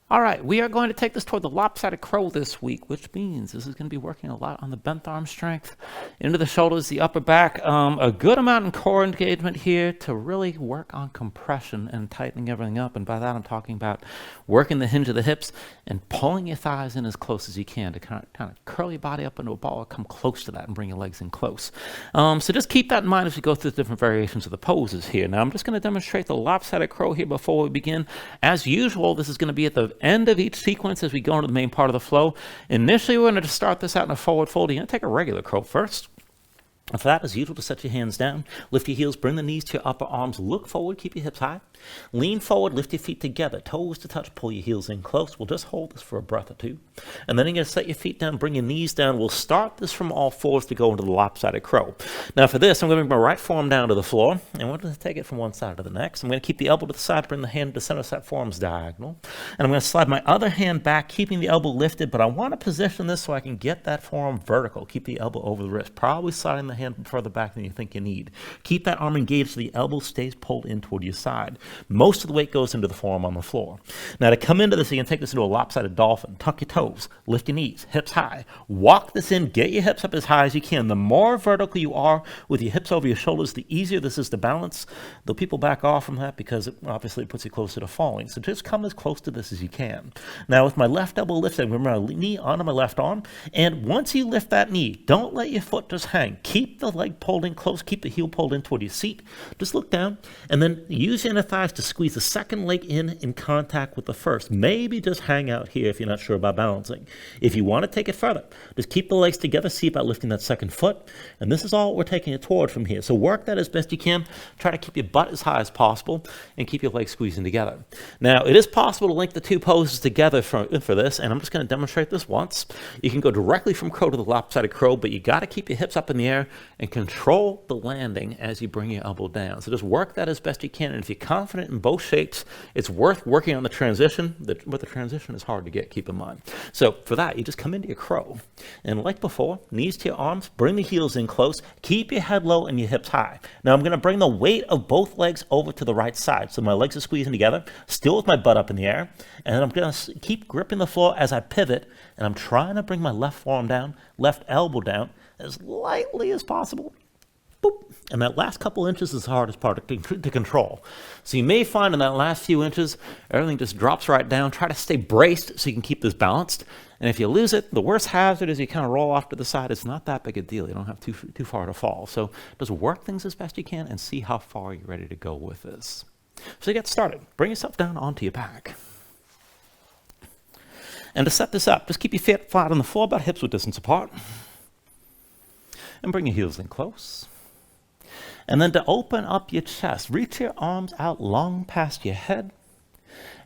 All right, we are going to take this toward the lopsided crow this week, which means this is going to be working a lot on the bent arm strength, into the shoulders, the upper back, a good amount in core engagement here to really work on compression and tightening everything up. And by that, I'm talking about working the hinge of the hips and pulling your thighs in as close as you can to kind of curl your body up into a ball, come close to that and bring your legs in close. So just keep that in mind as we go through the different variations of the poses here. Now, I'm just going to demonstrate the lopsided crow here before we begin. As usual, this is going to be at the end of each sequence as we go into the main part of the flow. Initially, we're going to start this out in a forward fold. You're going to take a regular crow first. And for that, as usual, to set your hands down, lift your heels, bring the knees to your upper arms, look forward, keep your hips high. Lean forward, lift your feet together, toes to touch, pull your heels in close. We'll just hold this for a breath or two. And then you're going to set your feet down, bring your knees down. We'll start this from all fours to go into the lopsided crow. Now for this, I'm going to bring my right forearm down to the floor, and we're going to take it from one side to the next. I'm going to keep the elbow to the side, bring the hand to the center, set forearms diagonal. And I'm going to slide my other hand back, keeping the elbow lifted, but I want to position this so I can get that forearm vertical. Keep the elbow over the wrist, probably sliding the hand further back than you think you need. Keep that arm engaged so the elbow stays pulled in toward your side. Most of the weight goes into the forearm on the floor. Now to come into this, you can take this into a lopsided dolphin. Tuck your toes, lift your knees, hips high. Walk this in, get your hips up as high as you can. The more vertical you are with your hips over your shoulders, the easier this is to balance. Though people back off from that because it obviously puts you closer to falling. So just come as close to this as you can. Now with my left elbow lifted, remember my knee onto my left arm. And once you lift that knee, don't let your foot just hang. Keep the leg pulled in close, keep the heel pulled in toward your seat. Just look down and then use your inner thighs to squeeze the second leg in contact with the first. Maybe just hang out here if you're not sure about balancing. If you want to take it further, just keep the legs together, see about lifting that second foot. And this is all we're taking it toward from here. So work that as best you can. Try to keep your butt as high as possible and keep your legs squeezing together. Now, it is possible to link the two poses together for this, and I'm just going to demonstrate this once. You can go directly from crow to the lopsided crow, but you got to keep your hips up in the air and control the landing as you bring your elbow down. So just work that as best you can, and if you're confident in both shapes, it's worth working on the transition, but the transition is hard to get, keep in mind. So for that, you just come into your crow, and like before, knees to your arms, bring the heels in close, keep your head low and your hips high. Now I'm going to bring the weight of both legs over to the right side, so my legs are squeezing together, still with my butt up in the air, and I'm going to keep gripping the floor as I pivot, and I'm trying to bring my left forearm down, left elbow down, as lightly as possible. Boop. And that last couple inches is the hardest part to control. So you may find in that last few inches, everything just drops right down. Try to stay braced so you can keep this balanced. And if you lose it, the worst hazard is you kind of roll off to the side. It's not that big a deal. You don't have too far to fall. So just work things as best you can and see how far you're ready to go with this. So you get started. Bring yourself down onto your back. And to set this up, just keep your feet flat on the floor, about hips width distance apart. And bring your heels in close. And then to open up your chest, reach your arms out long past your head.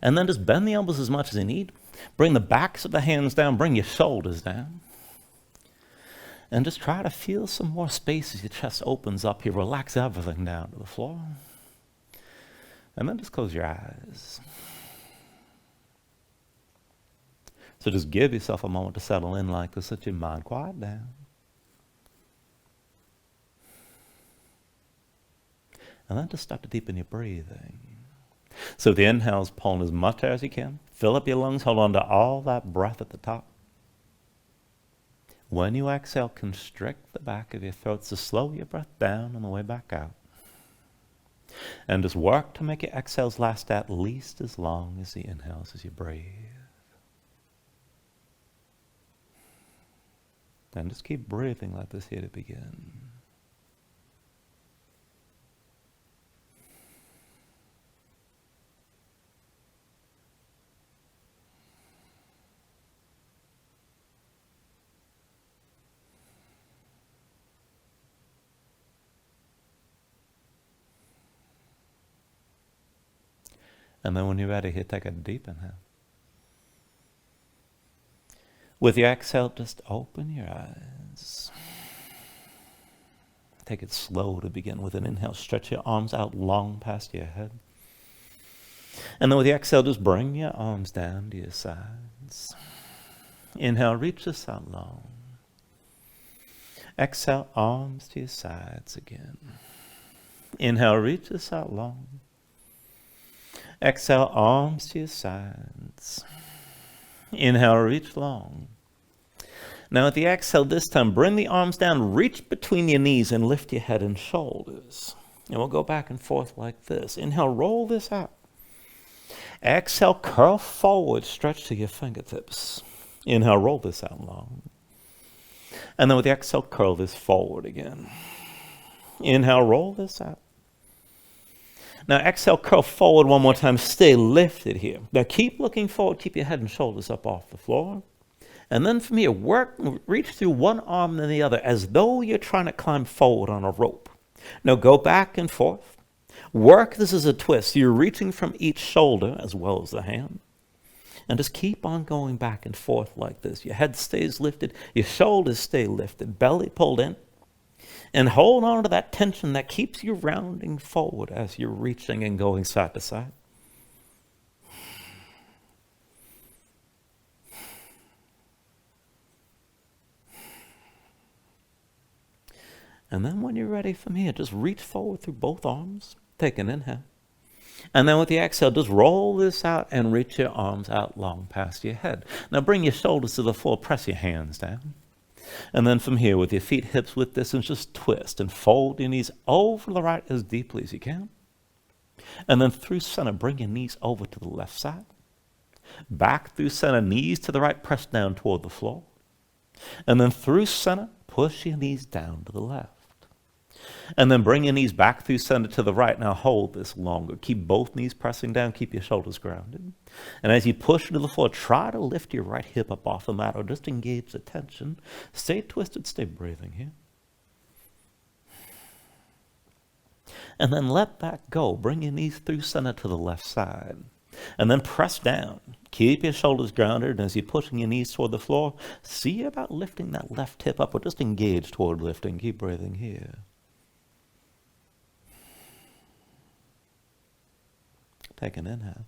And then just bend the elbows as much as you need. Bring the backs of the hands down, bring your shoulders down. And just try to feel some more space as your chest opens up here. Relax everything down to the floor. And then just close your eyes. So just give yourself a moment to settle in like this. Let your mind quiet down. And then just start to deepen your breathing. So the inhale's pulling as much air as you can. Fill up your lungs, hold on to all that breath at the top. When you exhale, constrict the back of your throat to slow your breath down on the way back out. And just work to make your exhales last at least as long as the inhales as you breathe. And just keep breathing like this here to begin. And then when you're ready, here, take a deep inhale. With your exhale, just open your eyes. Take it slow to begin with an inhale. Stretch your arms out long past your head. And then with the exhale, just bring your arms down to your sides. Inhale, reach this out long. Exhale, arms to your sides again. Inhale, reach this out long. Exhale, arms to your sides. Inhale, reach long. Now at the exhale this time, bring the arms down, reach between your knees and lift your head and shoulders. And we'll go back and forth like this. Inhale, roll this out. Exhale, curl forward, stretch to your fingertips. Inhale, roll this out long. And then with the exhale, curl this forward again. Inhale, roll this out. Now exhale, curl forward one more time. Stay lifted here. Now keep looking forward. Keep your head and shoulders up off the floor. And then from here, reach through one arm and then the other as though you're trying to climb forward on a rope. Now go back and forth. Work this as a twist. You're reaching from each shoulder as well as the hand. And just keep on going back and forth like this. Your head stays lifted. Your shoulders stay lifted. Belly pulled in. And hold on to that tension that keeps you rounding forward as you're reaching and going side to side. And then when you're ready from here, just reach forward through both arms. Take an inhale. And then with the exhale, just roll this out and reach your arms out long past your head. Now bring your shoulders to the floor, press your hands down. And then from here, with your feet hips width distance, just twist and fold your knees over to the right as deeply as you can. And then through center, bring your knees over to the left side. Back through center, knees to the right, press down toward the floor. And then through center, push your knees down to the left. And then bring your knees back through center to the right. Now hold this longer. Keep both knees pressing down. Keep your shoulders grounded. And as you push into the floor, try to lift your right hip up off the mat or just engage the tension. Stay twisted. Stay breathing here. And then let that go. Bring your knees through center to the left side. And then press down. Keep your shoulders grounded. And as you're pushing your knees toward the floor, see about lifting that left hip up or just engage toward lifting. Keep breathing here. Take an inhale.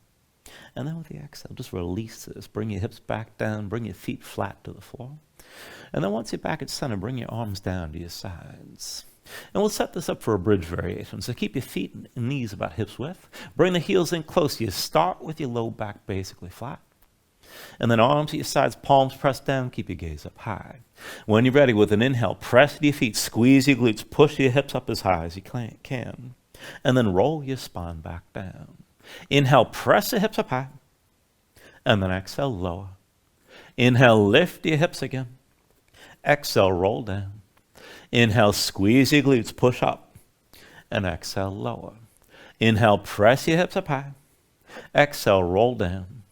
And then with the exhale, just release this. Bring your hips back down. Bring your feet flat to the floor. And then once you're back at center, bring your arms down to your sides. And we'll set this up for a bridge variation. So keep your feet and knees about hips width. Bring the heels in close. You start with your low back basically flat. And then arms at your sides, palms pressed down. Keep your gaze up high. When you're ready, with an inhale, press your feet, squeeze your glutes, push your hips up as high as you can. And then roll your spine back down. Inhale, press the hips up high. And then exhale, lower. Inhale, lift your hips again. Exhale, roll down. Inhale, squeeze your glutes, push up. And exhale, lower. Inhale, press your hips up high. Exhale, roll down.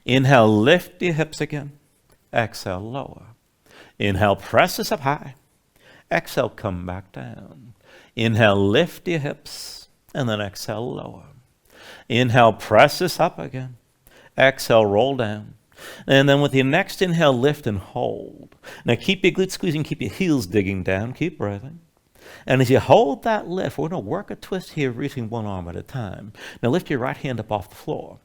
Inhale, lift your hips again. Exhale, lower. Inhale, press this up high. Exhale, come back down. Inhale, lift your hips. And then exhale, lower. Inhale, press this up again. Exhale, roll down. And then with your next inhale, lift and hold. Now keep your glutes squeezing, keep your heels digging down, keep breathing. And as you hold that lift, we're going to work a twist here, reaching one arm at a time. Now lift your right hand up off the floor.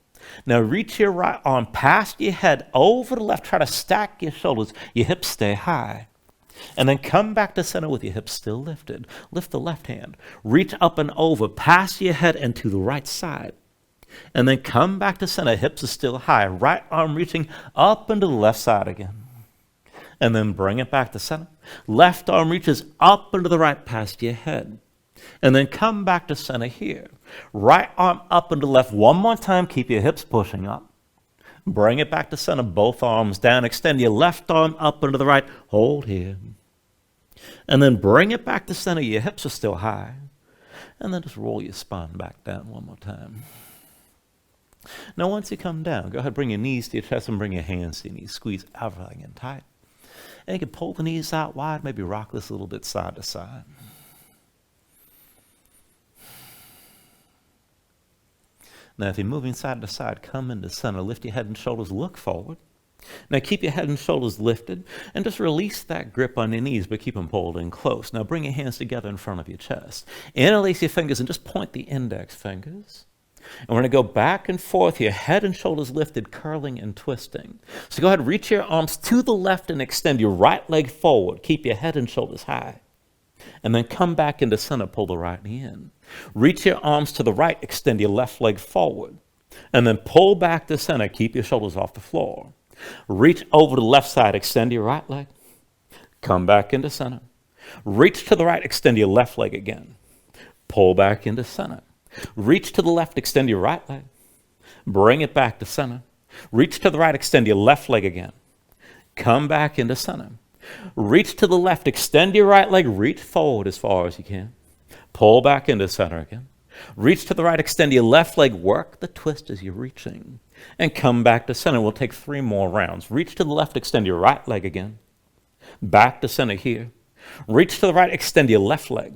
Now reach your right arm past your head, over the left. Try to stack your shoulders. Your hips stay high. And then come back to center with your hips still lifted. Lift the left hand. Reach up and over, past your head and to the right side. And then come back to center. Hips are still high. Right arm reaching up and to the left side again. And then bring it back to center. Left arm reaches up and to the right past your head. And then come back to center here. Right arm up and to the left. One more time. Keep your hips pushing up. Bring it back to center. Both arms down. Extend your left arm up and to the right. Hold here. And then bring it back to center. Your hips are still high. And then just roll your spine back down one more time. Now once you come down, go ahead, bring your knees to your chest and bring your hands to your knees. Squeeze everything in tight. And you can pull the knees out wide, maybe rock this a little bit side to side. Now if you're moving side to side, come into center, lift your head and shoulders, look forward. Now keep your head and shoulders lifted and just release that grip on your knees, but keep them pulled in close. Now bring your hands together in front of your chest. Interlace your fingers and just point the index fingers. And we're going to go back and forth here, head and shoulders lifted, curling and twisting. So go ahead, reach your arms to the left and extend your right leg forward. Keep your head and shoulders high. And then come back into center, pull the right knee in. Reach your arms to the right, extend your left leg forward. And then pull back to center, keep your shoulders off the floor. Reach over to the left side, extend your right leg. Come back into center. Reach to the right, extend your left leg again. Pull back into center. Reach to the left, extend your right leg. Bring it back to center. Reach to the right, extend your left leg again. Come back into center. Reach to the left, extend your right leg, reach forward as far as you can. Pull back into center again. Reach to the right, extend your left leg, work the twist as you're reaching. And come back to center. We'll take 3 more rounds. Reach to the left, extend your right leg again. Back to center here. Reach to the right, extend your left leg.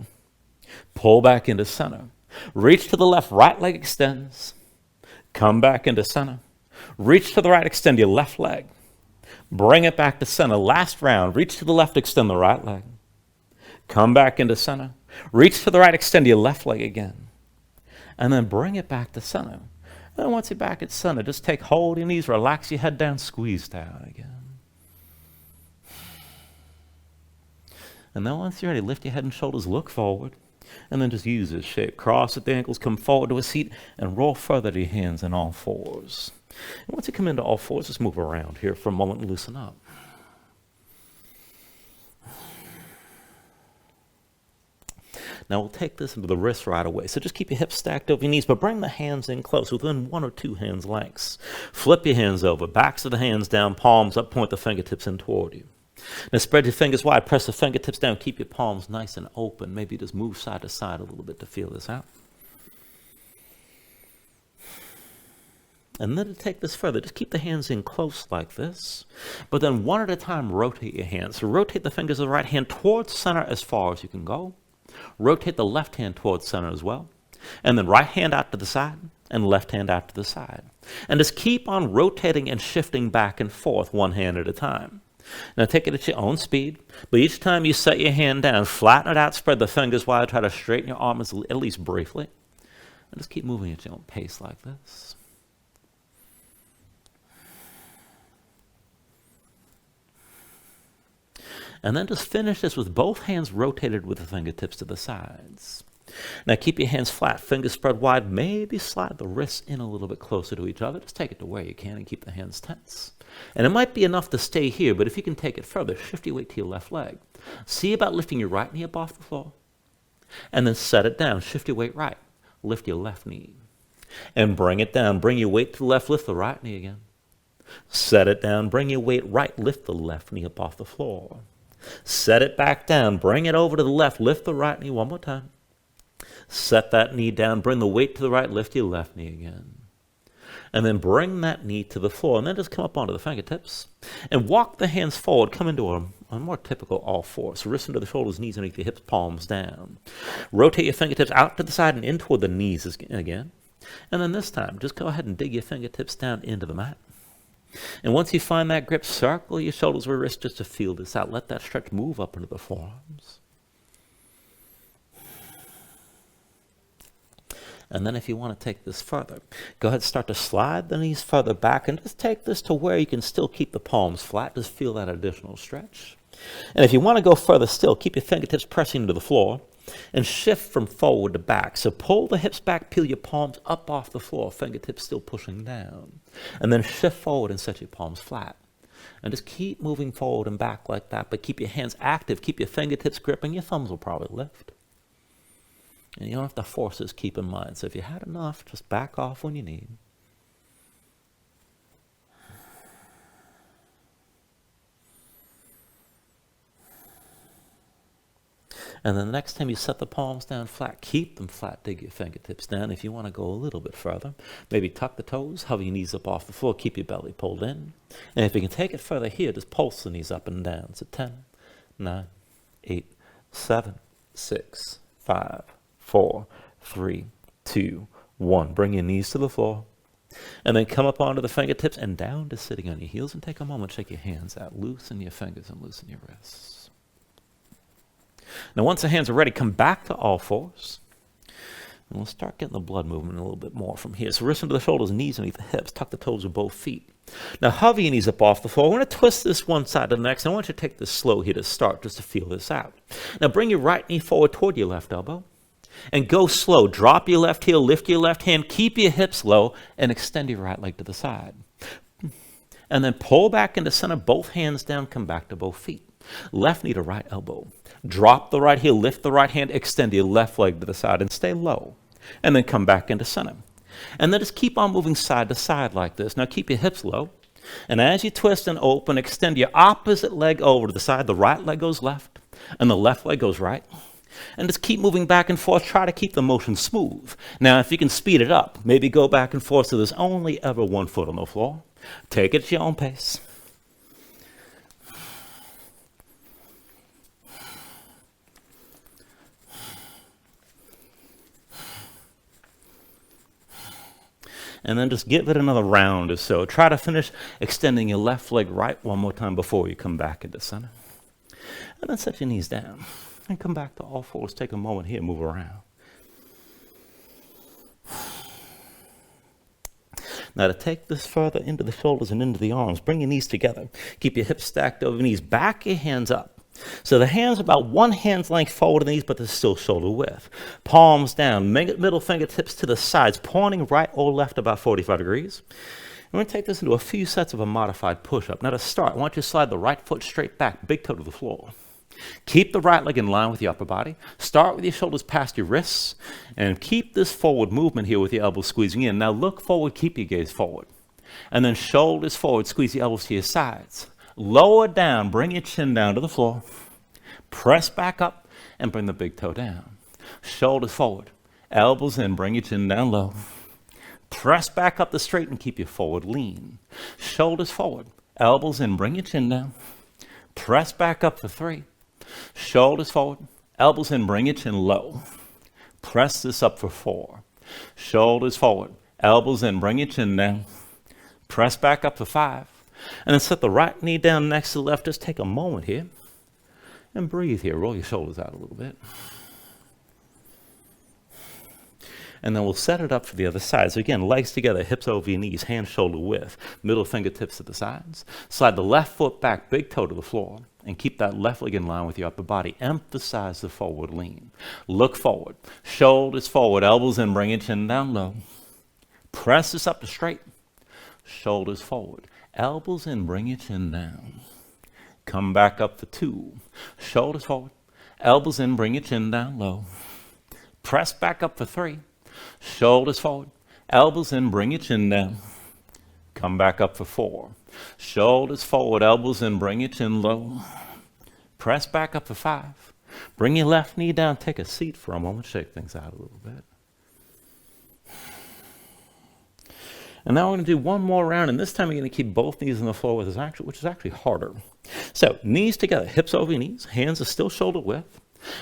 Pull back into center. Reach to the left, right leg extends. Come back into center. Reach to the right, extend your left leg. Bring it back to center. Last round. Reach to the left, extend the right leg. Come back into center. Reach to the right, extend your left leg again. And then bring it back to center. And once you're back at center, just take hold of your knees, relax your head down, squeeze down again. And then once you're ready, lift your head and shoulders, look forward. And then just use this shape. Cross at the ankles, come forward to a seat, and roll further to your hands in all fours. And once you come into all fours, just move around here for a moment and loosen up. Now we'll take this into the wrists right away. So just keep your hips stacked over your knees, but bring the hands in close, within 1 or 2 hands lengths. Flip your hands over, backs of the hands down, palms up, point the fingertips in toward you. Now spread your fingers wide, press the fingertips down, keep your palms nice and open. Maybe just move side to side a little bit to feel this out. And then to take this further, just keep the hands in close like this. But then one at a time, rotate your hands. So rotate the fingers of the right hand towards center as far as you can go. Rotate the left hand towards center as well. And then right hand out to the side and left hand out to the side. And just keep on rotating and shifting back and forth, one hand at a time. Now take it at your own speed, but each time you set your hand down, flatten it out, spread the fingers wide, try to straighten your arms at least briefly. And just keep moving at your own pace like this. And then just finish this with both hands rotated with the fingertips to the sides. Now keep your hands flat, fingers spread wide, maybe slide the wrists in a little bit closer to each other. Just take it to where you can and keep the hands tense. And it might be enough to stay here, but if you can take it further, shift your weight to your left leg. See about lifting your right knee up off the floor. And then set it down, shift your weight right, lift your left knee. And bring it down, bring your weight to the left, lift the right knee again. Set it down, bring your weight right, lift the left knee up off the floor. Set it back down, bring it over to the left, lift the right knee one more time. Set that knee down, bring the weight to the right, lift your left knee again. And then bring that knee to the floor, and then just come up onto the fingertips. And walk the hands forward, come into a more typical all fours. So wrists into the shoulders, knees underneath your hips, palms down. Rotate your fingertips out to the side and in toward the knees again. And then this time, just go ahead and dig your fingertips down into the mat. And once you find that grip, circle your shoulders or wrists just to feel this out. Let that stretch move up into the forearms. And then if you want to take this further, go ahead and start to slide the knees further back and just take this to where you can still keep the palms flat. Just feel that additional stretch. And if you want to go further still, keep your fingertips pressing into the floor and shift from forward to back. So pull the hips back, peel your palms up off the floor, fingertips still pushing down. And then shift forward and set your palms flat. And just keep moving forward and back like that, but keep your hands active, keep your fingertips gripping, your thumbs will probably lift. And you don't have to force this, keep in mind. So if you had enough, just back off when you need. And then the next time you set the palms down flat, keep them flat, dig your fingertips down. If you want to go a little bit further, maybe tuck the toes, hover your knees up off the floor, keep your belly pulled in. And if you can take it further here, just pulse the knees up and down. So 10, 9, 8, 7, 6, 5, 4, 3, 2, 1. Bring your knees to the floor. And then come up onto the fingertips and down to sitting on your heels. And take a moment, shake your hands out. Loosen your fingers and loosen your wrists. Now once the hands are ready, come back to all fours. And we'll start getting the blood movement a little bit more from here. So wrists into the shoulders, knees underneath the hips. Tuck the toes of both feet. Now hover your knees up off the floor. We're going to twist this one side to the next. I want you to take this slow here to start, just to feel this out. Now bring your right knee forward toward your left elbow. And go slow. Drop your left heel, lift your left hand, keep your hips low, and extend your right leg to the side. And then pull back into center, both hands down, come back to both feet. Left knee to right elbow. Drop the right heel, lift the right hand, extend your left leg to the side and stay low. And then come back into center. And then just keep on moving side to side like this. Now keep your hips low. And as you twist and open, extend your opposite leg over to the side. The right leg goes left and the left leg goes right. And just keep moving back and forth. Try to keep the motion smooth. Now, if you can speed it up, maybe go back and forth so there's only ever one foot on the floor. Take it at your own pace. And then just give it another round or so. Try to finish extending your left leg right one more time before you come back into center. And then set your knees down and come back to all fours. Take a moment here, move around. Now to take this further into the shoulders and into the arms, bring your knees together. Keep your hips stacked over your knees. Back your hands up. So the hands are about one hand's length forward of the knees, but they're still shoulder width. Palms down, middle fingertips to the sides, pointing right or left about 45 degrees. We're going to take this into a few sets of a modified push-up. Now to start, I want you to slide the right foot straight back, big toe to the floor. Keep the right leg in line with your upper body. Start with your shoulders past your wrists, and keep this forward movement here with your elbows squeezing in. Now look forward, keep your gaze forward. And then shoulders forward, squeeze your elbows to your sides. Lower down, bring your chin down to the floor. Press back up and bring the big toe down. Shoulders forward, elbows in, bring your chin down low. Press back up the straight and keep your forward lean. Shoulders forward, elbows in, bring your chin down. Press back up for 3. Shoulders forward, elbows in, bring your chin low. Press this up for 4. Shoulders forward, elbows in, bring your chin down. Press back up for 5. And then set the right knee down next to the left. Just take a moment here and breathe here. Roll your shoulders out a little bit. And then we'll set it up for the other side. So again, legs together, hips over your knees, hands shoulder width, middle fingertips to the sides. Slide the left foot back, big toe to the floor, and keep that left leg in line with your upper body. Emphasize the forward lean. Look forward, shoulders forward, elbows in, bring your chin down low. Press this up to straight. Shoulders forward, elbows in, bring your chin down. Come back up for 2. Shoulders forward, elbows in, bring your chin down low. Press back up for 3. Shoulders forward, elbows in, bring your chin down. Come back up for 4. Shoulders forward, elbows in, bring your chin low. Press back up for 5. Bring your left knee down, take a seat for a moment, shake things out a little bit. And now we're going to do one more round, and this time you're going to keep both knees on the floor, which is actually harder. So knees together, hips over your knees, hands are still shoulder width.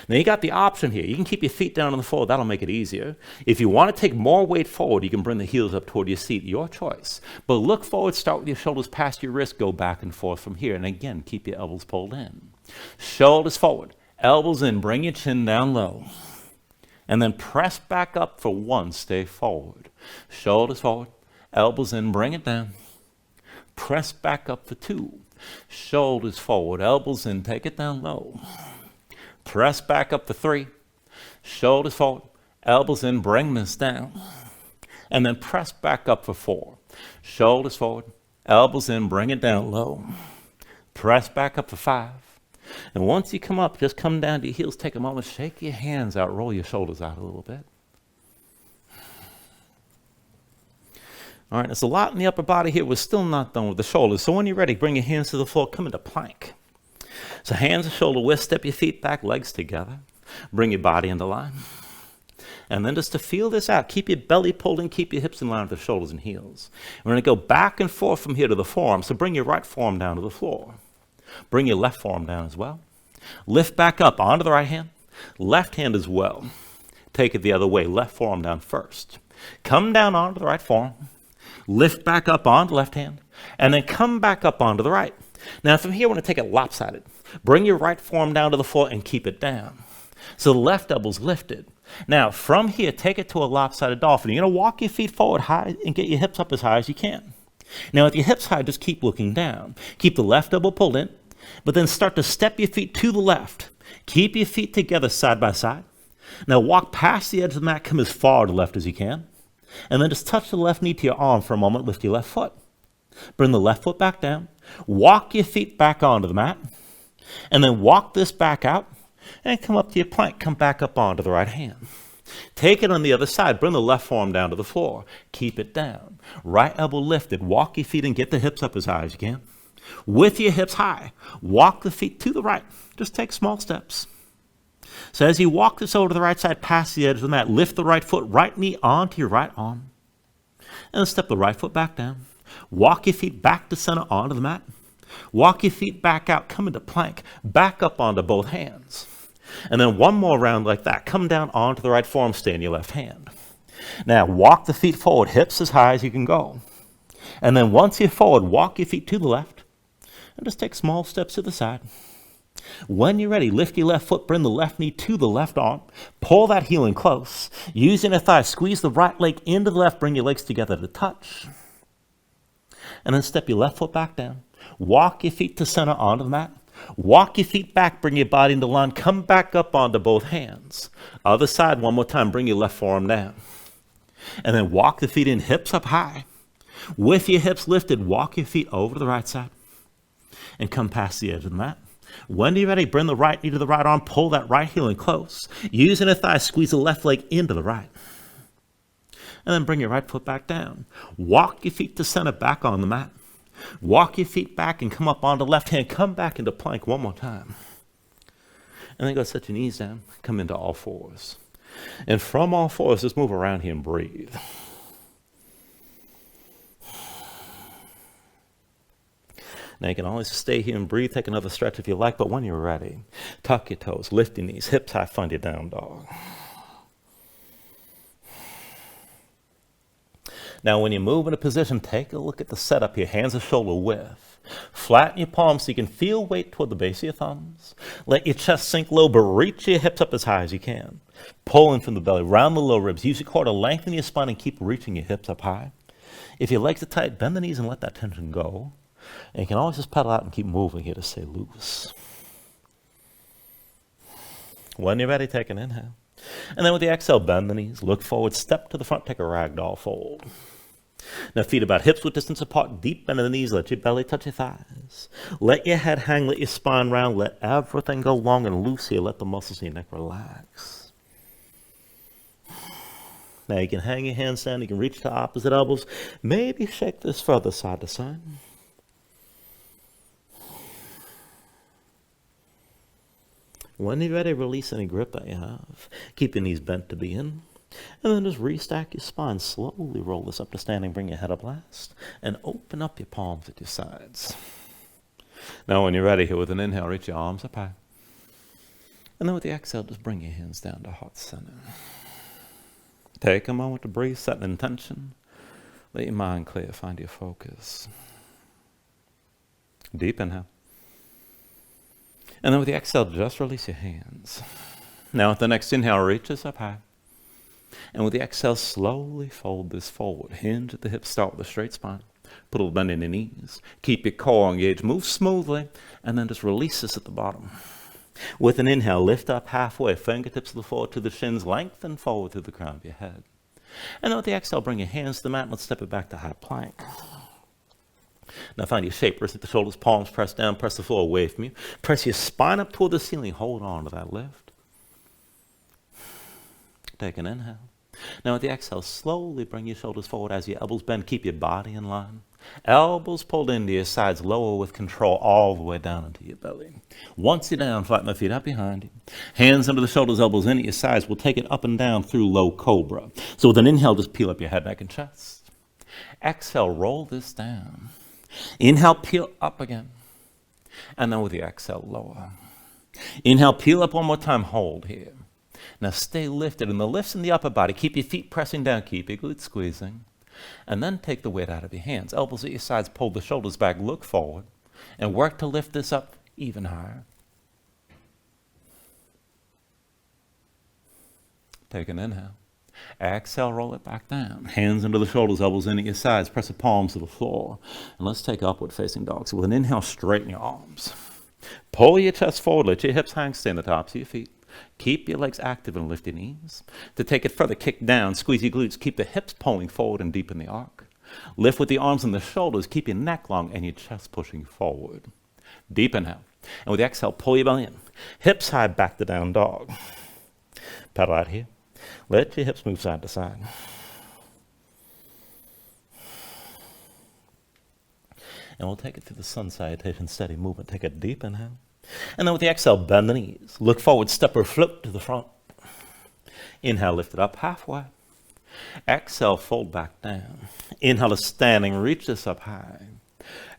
Now you got the option here. You can keep your feet down on the floor. That'll make it easier. If you want to take more weight forward, you can bring the heels up toward your seat. Your choice. But look forward, start with your shoulders past your wrist, go back and forth from here. And again, keep your elbows pulled in. Shoulders forward, elbows in, bring your chin down low. And then press back up for 1, stay forward. Shoulders forward, elbows in, bring it down. Press back up for 2. Shoulders forward, elbows in, take it down low. Press back up for 3. Shoulders forward, elbows in, bring this down. And then press back up for 4. Shoulders forward, elbows in, bring it down low. Press back up for 5. And once you come up, just come down to your heels, take a moment, shake your hands out, roll your shoulders out a little bit. All right, there's a lot in the upper body here. We're still not done with the shoulders. So when you're ready, bring your hands to the floor, come into plank. So hands are shoulder width, step your feet back, legs together. Bring your body into line. And then just to feel this out, keep your belly pulled in, keep your hips in line with the shoulders and heels. We're going to go back and forth from here to the forearm. So bring your right forearm down to the floor. Bring your left forearm down as well. Lift back up onto the right hand. Left hand as well. Take it the other way. Left forearm down first. Come down onto the right forearm. Lift back up onto the left hand. And then come back up onto the right. Now from here, we're going to take it lopsided. Bring your right forearm down to the floor and keep it down. So the left elbow's lifted. Now from here, take it to a lopsided dolphin. You're going to walk your feet forward high and get your hips up as high as you can. Now with your hips high, just keep looking down. Keep the left elbow pulled in, but then start to step your feet to the left. Keep your feet together side by side. Now walk past the edge of the mat, come as far to the left as you can. And then just touch the left knee to your arm for a moment, lift your left foot. Bring the left foot back down. Walk your feet back onto the mat. And then walk this back out and come up to your plank. Come back up onto the right hand. Take it on the other side. Bring the left forearm down to the floor. Keep it down. Right elbow lifted. Walk your feet and get the hips up as high as you can. With your hips high, walk the feet to the right. Just take small steps. So as you walk this over to the right side, past the edge of the mat, lift the right foot, right knee onto your right arm. And then step the right foot back down. Walk your feet back to center onto the mat. Walk your feet back out, come into plank, back up onto both hands. And then one more round like that. Come down onto the right forearm, stay in your left hand. Now walk the feet forward, hips as high as you can go. And then once you're forward, walk your feet to the left. And just take small steps to the side. When you're ready, lift your left foot, bring the left knee to the left arm. Pull that heel in close. Using a thigh, squeeze the right leg into the left, bring your legs together to touch. And then step your left foot back down. Walk your feet to center onto the mat. Walk your feet back, bring your body into line. Come back up onto both hands. Other side, one more time, bring your left forearm down. And then walk the feet in, hips up high. With your hips lifted, walk your feet over to the right side. And come past the edge of the mat. When you're ready, bring the right knee to the right arm, pull that right heel in close. Using a thigh, squeeze the left leg into the right. And then bring your right foot back down. Walk your feet to center back on the mat. Walk your feet back and come up onto the left hand. Come back into plank one more time. And then go set your knees down. Come into all fours. And from all fours, just move around here and breathe. Now you can always stay here and breathe, take another stretch if you like, but when you're ready, tuck your toes, lift your knees, hips high, find your down dog. Now when you move in a position, take a look at the setup here, hands are shoulder width. Flatten your palms so you can feel weight toward the base of your thumbs. Let your chest sink low, but reach your hips up as high as you can. Pull in from the belly, round the low ribs. Use your core to lengthen your spine and keep reaching your hips up high. If your legs are tight, bend the knees and let that tension go. And you can always just pedal out and keep moving here to stay loose. When you're ready, take an inhale. And then with the exhale, bend the knees, look forward, step to the front, take a ragdoll fold. Now feet about hips width distance apart, deep bend in the knees, let your belly touch your thighs. Let your head hang, let your spine round, let everything go long and loose here, let the muscles in your neck relax. Now you can hang your hands down, you can reach to opposite elbows, maybe shake this further side to side. When you're ready, release any grip that you have. Keep your knees bent to be in. And then just restack your spine. Slowly roll this up to standing. Bring your head up last. And open up your palms at your sides. Now when you're ready here with an inhale, reach your arms up high. And then with the exhale, just bring your hands down to heart center. Take a moment to breathe, set an intention. Let your mind clear, find your focus. Deep inhale. And then with the exhale, just release your hands. Now with the next inhale, reach us up high. And with the exhale, slowly fold this forward. Hinge at the hips, start with a straight spine. Put a little bend in your knees. Keep your core engaged. Move smoothly. And then just release this at the bottom. With an inhale, lift up halfway. Fingertips to the floor to the shins. Lengthen forward through the crown of your head. And then with the exhale, bring your hands to the mat. Let's step it back to high plank. Now find your shape. Wrist at the shoulders, palms press down, press the floor away from you. Press your spine up toward the ceiling. Hold on to that lift. Take an inhale. Now with the exhale, slowly bring your shoulders forward as your elbows bend. Keep your body in line. Elbows pulled into your sides, lower with control all the way down into your belly. Once you're down, flatten the feet out behind you. Hands under the shoulders, elbows into your sides. We'll take it up and down through low cobra. So with an inhale, just peel up your head, neck, and chest. Exhale, roll this down. Inhale, peel up again. And then with the exhale, lower. Inhale, peel up one more time, hold here. Now stay lifted, and the lifts in the upper body. Keep your feet pressing down, keep your glutes squeezing. And then take the weight out of your hands. Elbows at your sides, pull the shoulders back, look forward, and work to lift this up even higher. Take an inhale. Exhale, roll it back down. Hands under the shoulders, elbows in at your sides. Press the palms to the floor. And let's take upward facing dog. So with an inhale, straighten your arms. Pull your chest forward. Let your hips hang. Stay on the tops of your feet. Keep your legs active and lift your knees. To take it further, kick down. Squeeze your glutes. Keep the hips pulling forward and deepen the arc. Lift with the arms and the shoulders. Keep your neck long and your chest pushing forward. Deep inhale. And with the exhale, pull your belly in. Hips high, back to down dog. Pedal out here. Let your hips move side to side. And we'll take it through the sun salutation, steady movement. Take a deep inhale. And then with the exhale, bend the knees. Look forward, step or flip to the front. Inhale, lift it up halfway. Exhale, fold back down. Inhale to standing, reach this up high.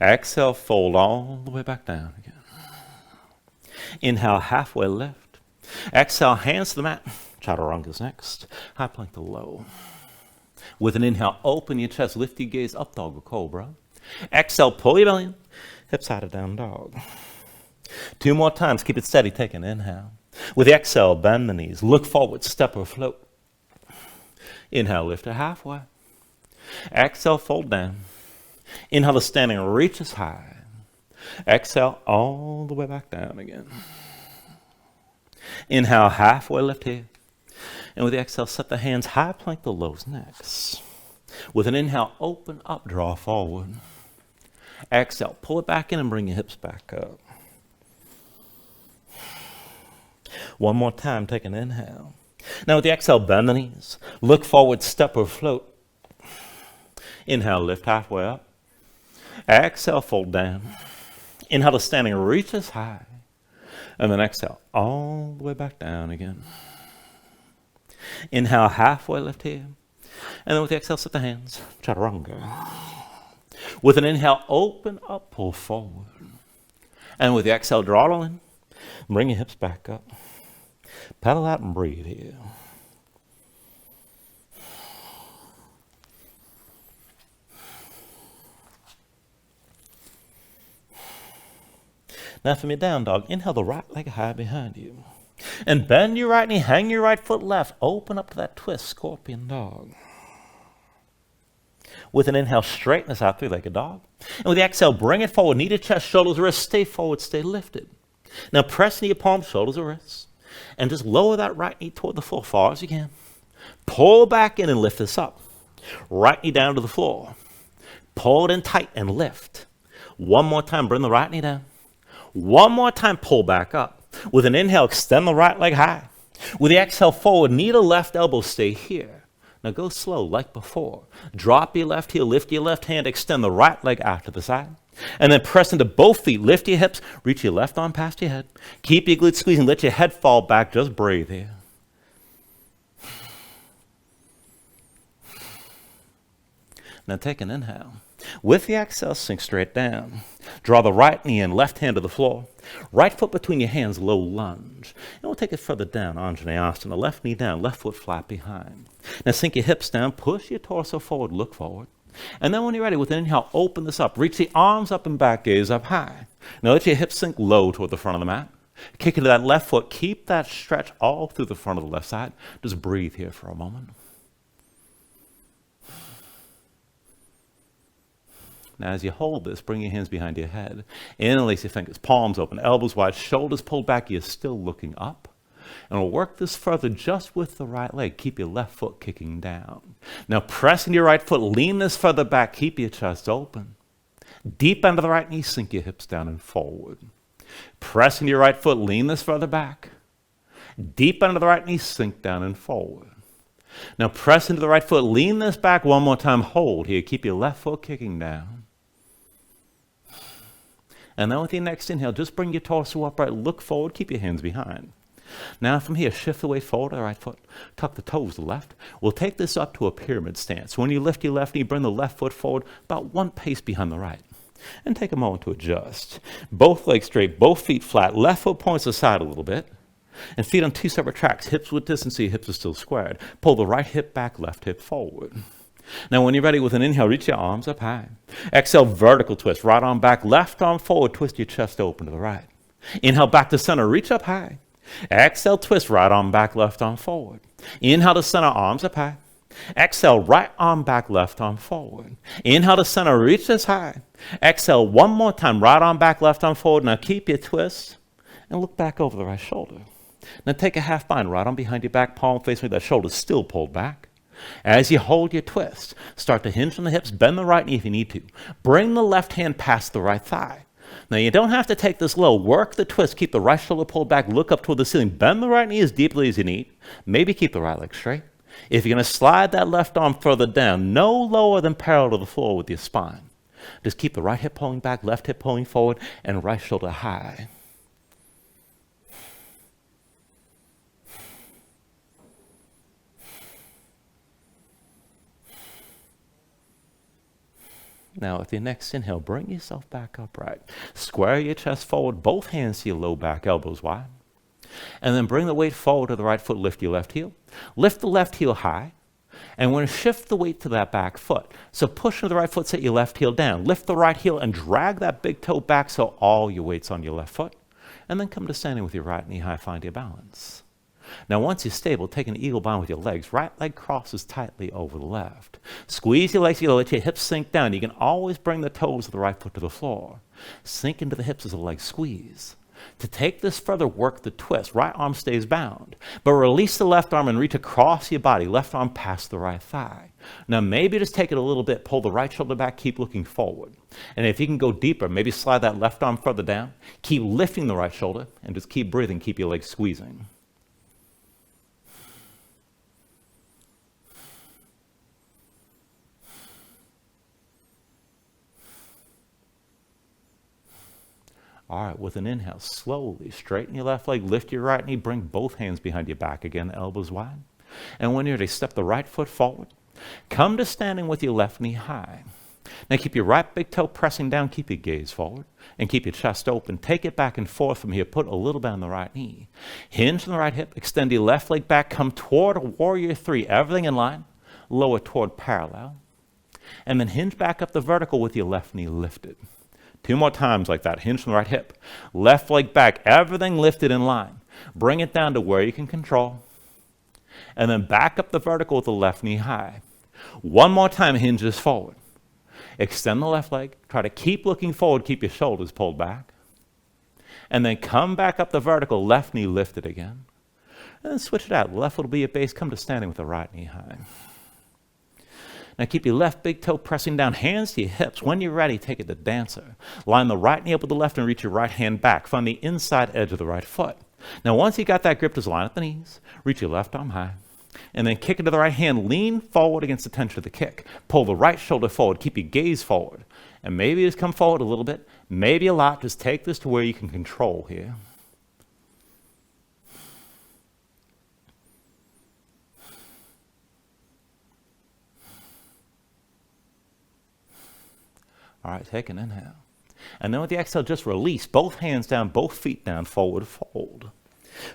Exhale, fold all the way back down again. Inhale, halfway lift. Exhale, hands to the mat. Chaturanga's next. High plank to low. With an inhale, open your chest, lift your gaze up, dog or cobra. Exhale, pull your belly in. Hips high to down dog. 2 more times, keep it steady, take an inhale. With the exhale, bend the knees, look forward, step or float. Inhale, lift it halfway. Exhale, fold down. Inhale to standing, reach as high. Exhale, all the way back down again. Inhale, halfway lift here. And with the exhale, set the hands high, plank the lows next. With an inhale, open up, draw forward. Exhale, pull it back in and bring your hips back up. 1 more time, take an inhale. Now with the exhale, bend the knees. Look forward, step or float. Inhale, lift halfway up. Exhale, fold down. Inhale to standing, reach as high. And then exhale, all the way back down again. Inhale, halfway lift here. And then with the exhale, set the hands, chaturanga. With an inhale, open up, pull forward. And with the exhale, draw it all in. Bring your hips back up. Pedal out and breathe here. Now from your down dog, inhale the right leg high behind you. And bend your right knee, hang your right foot left. Open up to that twist, scorpion dog. With an inhale, straighten us out, 3-legged dog. And with the exhale, bring it forward. Knee to chest, shoulders, wrists. Stay forward, stay lifted. Now press into your palms, shoulders, or wrists. And just lower that right knee toward the floor, far as you can. Pull back in and lift this up. Right knee down to the floor. Pull it in tight and lift. 1 more time, bring the right knee down. 1 more time, pull back up. With an inhale, extend the right leg high. With the exhale, forward, knee to left elbow, stay here. Now go slow, like before. Drop your left heel, lift your left hand, extend the right leg out to the side. And then press into both feet, lift your hips, reach your left arm past your head. Keep your glutes squeezing, let your head fall back, just breathe here. Now take an inhale. With the exhale, sink straight down. Draw the right knee in, left hand to the floor. Right foot between your hands, low lunge. And we'll take it further down, Anjaneyasana. Left knee down, left foot flat behind. Now sink your hips down, push your torso forward, look forward. And then when you're ready, with an inhale, open this up. Reach the arms up and back, gaze up high. Now let your hips sink low toward the front of the mat. Kick into that left foot. Keep that stretch all through the front of the left side. Just breathe here for a moment. Now as you hold this, bring your hands behind your head. Interlace your fingers, palms open, elbows wide, shoulders pulled back. You're still looking up. And we'll work this further just with the right leg. Keep your left foot kicking down. Now press into your right foot, lean this further back, keep your chest open. Deep under the right knee, sink your hips down and forward. Press into your right foot, lean this further back. Deep under the right knee, sink down and forward. Now press into the right foot, lean this back 1 more time, hold here, keep your left foot kicking down. And then with your next inhale, just bring your torso upright, look forward, keep your hands behind. Now from here, shift the weight forward to the right foot, tuck the toes to the left. We'll take this up to a pyramid stance. When you lift your left knee, bring the left foot forward about 1 pace behind the right. And take a moment to adjust. Both legs straight, both feet flat, left foot points aside a little bit. And feet on 2 separate tracks, hips with distance, so your hips are still squared. Pull the right hip back, left hip forward. Now when you're ready, with an inhale, reach your arms up high. Exhale, vertical twist, right arm back, left arm forward, twist your chest open to the right. Inhale, back to center, reach up high. Exhale, twist, right arm back, left arm forward. Inhale to center, arms up high. Exhale, right arm back, left arm forward. Inhale to center, reach this high. Exhale, 1 more time, right arm back, left arm forward. Now keep your twist and look back over the right shoulder. Now take a half bind, right arm behind your back, palm facing that shoulder still pulled back. As you hold your twist, start to hinge from the hips, bend the right knee if you need to. Bring the left hand past the right thigh. Now, you don't have to take this low. Work the twist. Keep the right shoulder pulled back. Look up toward the ceiling. Bend the right knee as deeply as you need. Maybe keep the right leg straight. If you're going to slide that left arm further down, no lower than parallel to the floor with your spine. Just keep the right hip pulling back, left hip pulling forward, and right shoulder high. Now, with your next inhale, bring yourself back upright. Square your chest forward, both hands to your low back, elbows wide. And then bring the weight forward to the right foot, lift your left heel. Lift the left heel high. And we're going to shift the weight to that back foot. So push into the right foot, set your left heel down. Lift the right heel and drag that big toe back so all your weight's on your left foot. And then come to standing with your right knee high, find your balance. Now, once you're stable, take an eagle bind with your legs. Right leg crosses tightly over the left. Squeeze your legs, let your hips sink down. You can always bring the toes of the right foot to the floor. Sink into the hips as the legs squeeze. To take this further, work the twist. Right arm stays bound. But release the left arm and reach across your body. Left arm past the right thigh. Now, maybe just take it a little bit. Pull the right shoulder back. Keep looking forward. And if you can go deeper, maybe slide that left arm further down. Keep lifting the right shoulder and just keep breathing. Keep your legs squeezing. All right, with an inhale, slowly straighten your left leg, lift your right knee, bring both hands behind your back again, elbows wide. And when you're ready, step the right foot forward. Come to standing with your left knee high. Now keep your right big toe pressing down, keep your gaze forward, and keep your chest open. Take it back and forth from here, put a little bit on the right knee. Hinge on the right hip, extend your left leg back, come toward a warrior three, everything in line, lower toward parallel. And then hinge back up the vertical with your left knee lifted. 2 more times like that. Hinge from the right hip. Left leg back. Everything lifted in line. Bring it down to where you can control. And then back up the vertical with the left knee high. 1 more time, hinges forward. Extend the left leg. Try to keep looking forward. Keep your shoulders pulled back. And then come back up the vertical. Left knee lifted again. And then switch it out. Left foot will be at base. Come to standing with the right knee high. Now keep your left big toe pressing down, hands to your hips. When you're ready, take it to dancer. Line the right knee up with the left and reach your right hand back. Find the inside edge of the right foot. Now once you got that grip, just line up the knees, reach your left arm high, and then kick into the right hand, lean forward against the tension of the kick. Pull the right shoulder forward, keep your gaze forward. And maybe just come forward a little bit, maybe a lot. Just take this to where you can control here. All right, take an inhale. And then with the exhale, just release. Both hands down, both feet down, forward fold.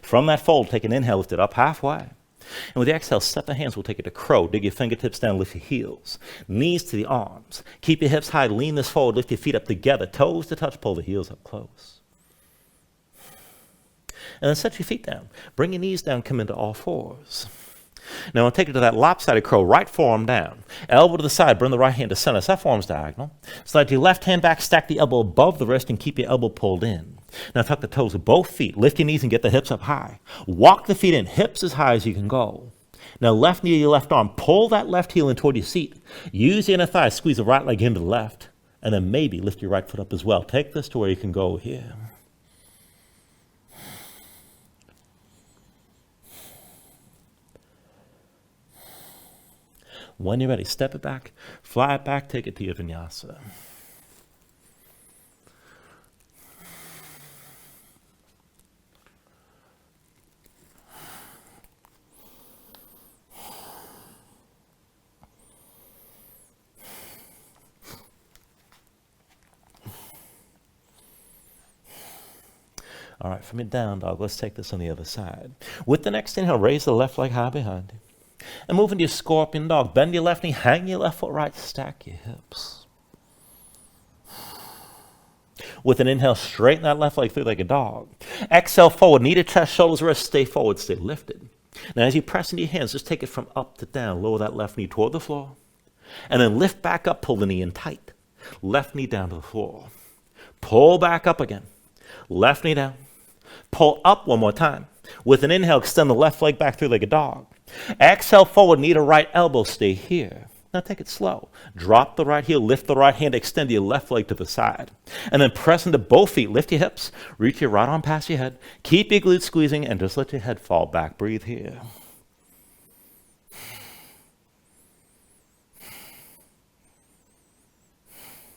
From that fold, take an inhale, lift it up halfway. And with the exhale, step the hands, we'll take it to crow. Dig your fingertips down, lift your heels. Knees to the arms. Keep your hips high, lean this forward, lift your feet up together. Toes to touch, pull the heels up close. And then set your feet down. Bring your knees down, come into all fours. Now I'll take it to that lopsided crow, right forearm down. Elbow to the side, bring the right hand to center. So that forearm's diagonal. Slide your left hand back, stack the elbow above the wrist, and keep your elbow pulled in. Now tuck the toes of both feet. Lift your knees and get the hips up high. Walk the feet in, hips as high as you can go. Now left knee to your left arm. Pull that left heel in toward your seat. Use the inner thigh, squeeze the right leg into the left. And then maybe lift your right foot up as well. Take this to where you can go here. When you're ready, step it back, fly it back, take it to your vinyasa. All right, from your down dog, let's take this on the other side. With the next inhale, raise the left leg high behind you. And move into your scorpion dog. Bend your left knee, hang your left foot right, stack your hips. With an inhale, straighten that left leg, three-legged dog. Exhale forward, knee to chest, shoulders, wrists, stay forward, stay lifted. Now as you press into your hands, just take it from up to down. Lower that left knee toward the floor. And then lift back up, pull the knee in tight. Left knee down to the floor. Pull back up again. Left knee down. Pull up 1 more time. With an inhale, extend the left leg back, three-legged dog. Exhale forward, knee to right elbow, stay here. Now take it slow. Drop the right heel, lift the right hand, extend your left leg to the side. And then press into both feet, lift your hips, reach your right arm past your head, keep your glutes squeezing, and just let your head fall back. Breathe here.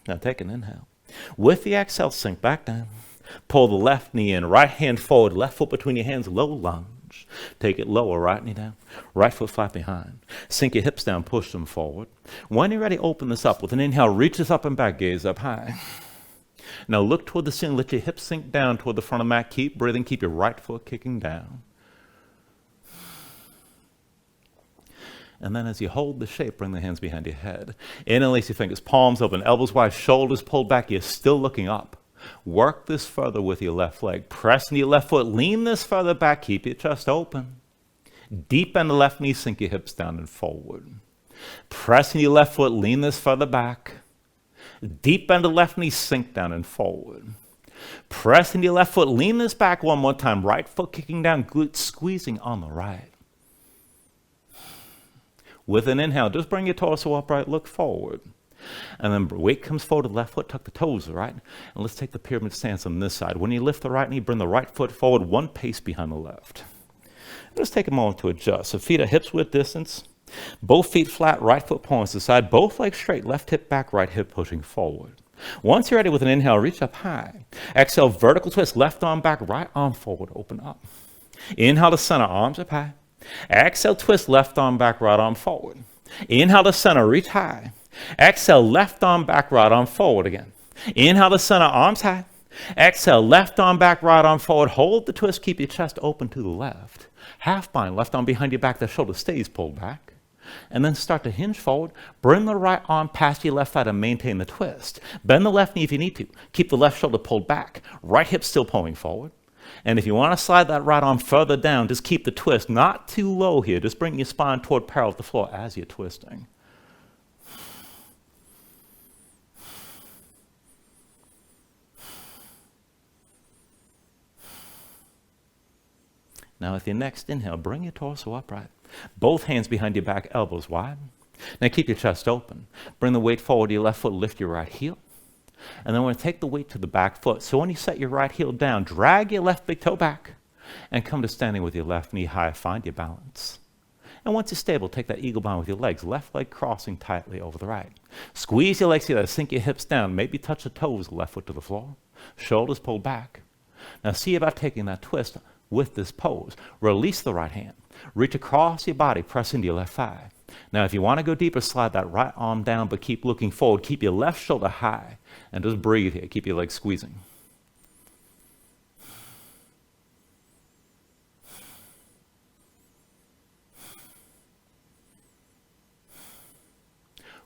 Now take an inhale. With the exhale, sink back down. Pull the left knee in, right hand forward, left foot between your hands, low lunge. Take it lower, right knee down, right foot flat behind. Sink your hips down, push them forward. When you're ready, open this up. With an inhale, reach this up and back, gaze up high. Now look toward the ceiling, let your hips sink down toward the front of the mat. Keep breathing, keep your right foot kicking down. And then as you hold the shape, bring the hands behind your head. Interlace your fingers, palms open, elbows wide, shoulders pulled back. You're still looking up. Work this further with your left leg. Press into your left foot, lean this further back, keep your chest open. Deep bend the left knee, sink your hips down and forward. Press into your left foot, lean this further back. Deep bend the left knee, sink down and forward. Press into your left foot, lean this back one more time. Right foot kicking down, glutes squeezing on the right. With an inhale, just bring your torso upright, look forward. And then weight comes forward to the left foot, tuck the toes, right? And let's take the pyramid stance on this side. When you lift the right knee, bring the right foot forward, one pace behind the left. Just take a moment to adjust. So feet are hips width distance. Both feet flat, right foot points to the side. Both legs straight, left hip back, right hip pushing forward. Once you're ready with an inhale, reach up high. Exhale, vertical twist, left arm back, right arm forward, open up. Inhale to center, arms up high. Exhale, twist, left arm back, right arm forward. Inhale to center, reach high. Exhale, left arm back, right arm forward again. Inhale to center, arms high. Exhale, left arm back, right arm forward. Hold the twist, keep your chest open to the left. Half bind, left arm behind your back, the shoulder stays pulled back. And then start to hinge forward. Bring the right arm past your left side and maintain the twist. Bend the left knee if you need to. Keep the left shoulder pulled back. Right hip still pulling forward. And if you want to slide that right arm further down, just keep the twist not too low here. Just bring your spine toward parallel with the floor as you're twisting. Now with your next inhale, bring your torso upright. Both hands behind your back, elbows wide. Now keep your chest open. Bring the weight forward to your left foot, lift your right heel. And then we're going to take the weight to the back foot. So when you set your right heel down, drag your left big toe back and come to standing with your left knee high. Find your balance. And once you're stable, take that eagle bind with your legs, left leg crossing tightly over the right. Squeeze your legs together, sink your hips down, maybe touch the toes, left foot to the floor. Shoulders pulled back. Now see about taking that twist with this pose. Release the right hand. Reach across your body, press into your left thigh. Now if you want to go deeper, slide that right arm down, but keep looking forward. Keep your left shoulder high. And just breathe here. Keep your legs squeezing.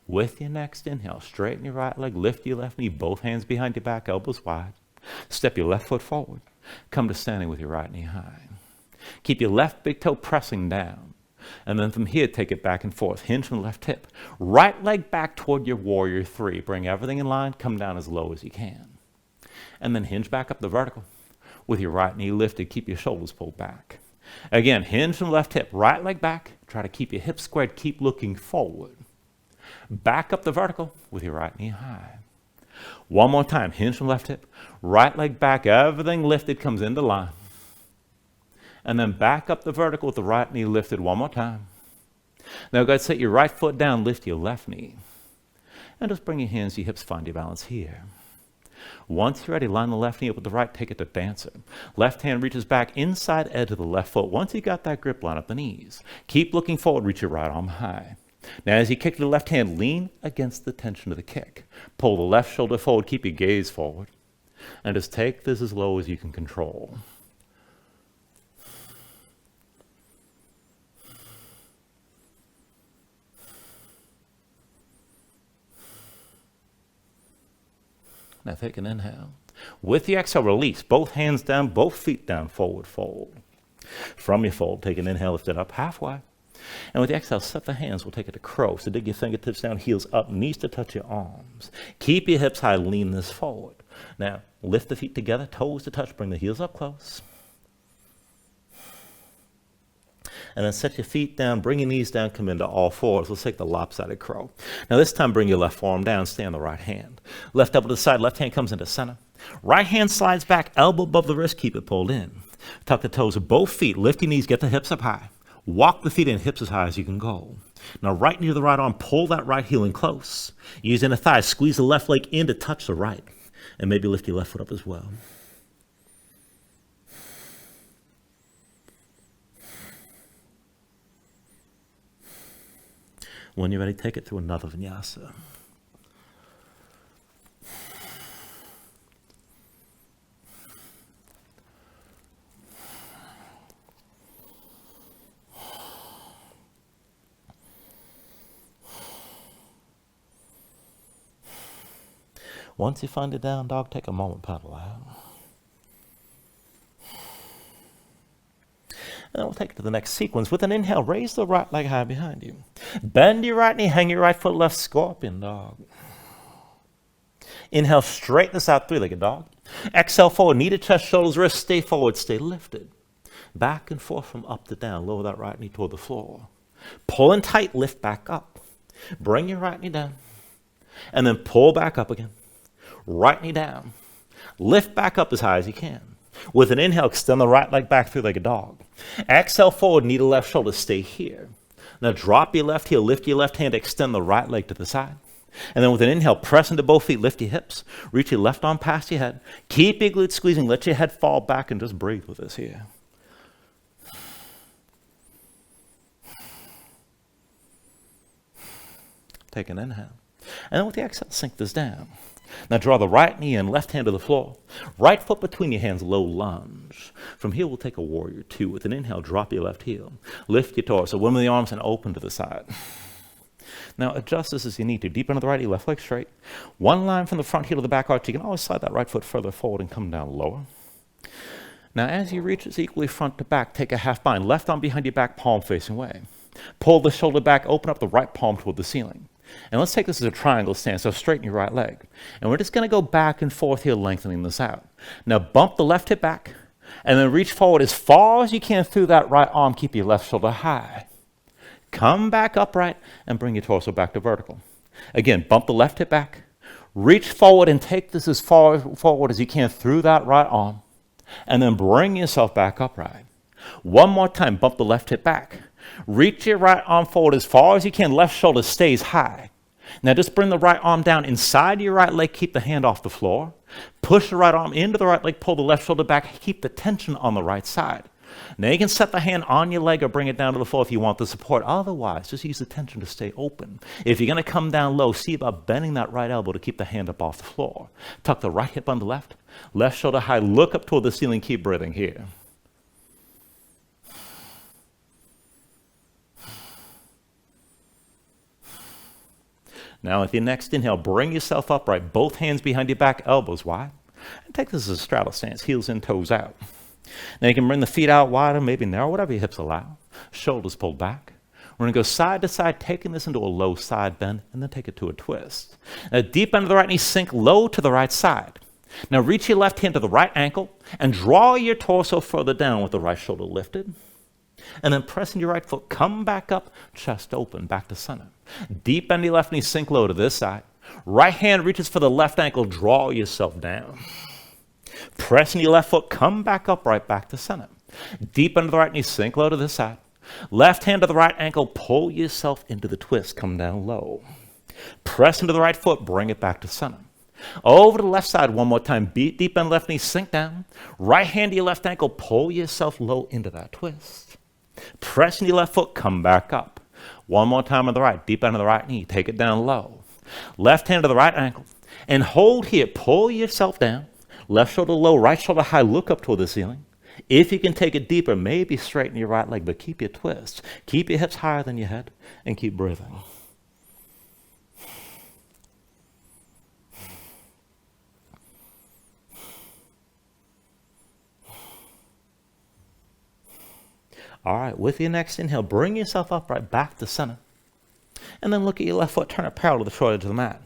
With your next inhale, straighten your right leg, lift your left knee, both hands behind your back, elbows wide. Step your left foot forward. Come to standing with your right knee high. Keep your left big toe pressing down. And then from here, take it back and forth. Hinge from the left hip. Right leg back toward your warrior three. Bring everything in line. Come down as low as you can. And then hinge back up the vertical. With your right knee lifted, keep your shoulders pulled back. Again, hinge from the left hip. Right leg back. Try to keep your hips squared. Keep looking forward. Back up the vertical with your right knee high. One more time. Hinge from left hip. Right leg back. Everything lifted comes into line. And then back up the vertical with the right knee lifted one more time. Now go ahead, set your right foot down, lift your left knee. And just bring your hands to your hips, find your balance here. Once you're ready, line the left knee up with the right, take it to dancer. Left hand reaches back, inside edge of the left foot. Once you got that grip, line up the knees. Keep looking forward, reach your right arm high. Now as you kick to the left hand, lean against the tension of the kick. Pull the left shoulder forward, keep your gaze forward. And just take this as low as you can control. Now take an inhale. With the exhale, release. Both hands down, both feet down, forward fold. From your fold, take an inhale, lift it up halfway. And with the exhale, set the hands. We'll take it to crow. So dig your fingertips down, heels up, knees to touch your arms. Keep your hips high, lean this forward. Now, lift the feet together, toes to touch, bring the heels up close. And then set your feet down, bring your knees down, come into all fours. Let's take the lopsided crow. Now this time bring your left forearm down, stay on the right hand. Left elbow to the side, left hand comes into center. Right hand slides back, elbow above the wrist, keep it pulled in. Tuck the toes of both feet, lift your knees, get the hips up high. Walk the feet in, hips as high as you can go. Now right knee to the right arm, pull that right heel in close. Using the thigh, squeeze the left leg in to touch the right. And maybe lift your left foot up as well. When you're ready, take it through another vinyasa. Once you find it down dog, take a moment, paddle out. And we'll take it to the next sequence. With an inhale, raise the right leg high behind you. Bend your right knee, hang your right foot left, scorpion dog. Inhale, straighten this out, three-legged dog. Exhale forward, knee to chest, shoulders, wrists, stay forward, stay lifted. Back and forth from up to down, lower that right knee toward the floor. Pull in tight, lift back up. Bring your right knee down. And then pull back up again. Right knee down. Lift back up as high as you can. With an inhale, extend the right leg back, three-legged dog. Exhale forward, knee to left shoulder, stay here. Now drop your left heel, lift your left hand, extend the right leg to the side. And then with an inhale, press into both feet, lift your hips, reach your left arm past your head. Keep your glutes squeezing, let your head fall back and just breathe with us here. Take an inhale. And then with the exhale, sink this down. Now draw the right knee in, left hand to the floor. Right foot between your hands, low lunge. From here, we'll take a warrior two. With an inhale, drop your left heel. Lift your torso, wimble the arms, and open to the side. Now adjust this as you need to. Deep into the right knee, left leg straight. One line from the front heel to the back arch. You can always slide that right foot further forward and come down lower. Now as you reach this equally front to back, take a half bind. Left arm behind your back, palm facing away. Pull the shoulder back, open up the right palm toward the ceiling. And let's take this as a triangle stance, so straighten your right leg. And we're just going to go back and forth here, lengthening this out. Now bump the left hip back, and then reach forward as far as you can through that right arm. Keep your left shoulder high. Come back upright and bring your torso back to vertical. Again, bump the left hip back, reach forward and take this as far forward as you can through that right arm, and then bring yourself back upright. One more time, bump the left hip back. Reach your right arm forward as far as you can. Left shoulder stays high. Now just bring the right arm down inside your right leg. Keep the hand off the floor. Push the right arm into the right leg. Pull the left shoulder back. Keep the tension on the right side. Now you can set the hand on your leg or bring it down to the floor if you want the support. Otherwise, just use the tension to stay open. If you're going to come down low, see about bending that right elbow to keep the hand up off the floor. Tuck the right hip on the left. Left shoulder high. Look up toward the ceiling. Keep breathing here. Now with your next inhale, bring yourself upright, both hands behind your back, elbows wide. And take this as a straddle stance, heels in, toes out. Now you can bring the feet out wider, maybe narrow, whatever your hips allow. Shoulders pulled back. We're going to go side to side, taking this into a low side bend, and then take it to a twist. Now deep under the right knee, sink low to the right side. Now reach your left hand to the right ankle, and draw your torso further down with the right shoulder lifted. And then pressing your right foot, come back up, chest open, back to center. Deep bend your left knee, sink low to this side. Right hand reaches for the left ankle, draw yourself down. Pressing your left foot, come back up, right back to center. Deep under the right knee, sink low to this side. Left hand to the right ankle, pull yourself into the twist, come down low. Press into the right foot, bring it back to center. Over to the left side one more time. Deep bend left knee, sink down. Right hand to your left ankle, pull yourself low into that twist. Press into your left foot, come back up. One more time on the right. Deep bend of the right knee, take it down low. Left hand to the right ankle. And hold here, pull yourself down. Left shoulder low, right shoulder high, look up toward the ceiling. If you can take it deeper, maybe straighten your right leg, but keep your twist. Keep your hips higher than your head, and keep breathing. All right, with your next inhale, bring yourself upright back to center. And then look at your left foot, turn it parallel to the short edge of the mat.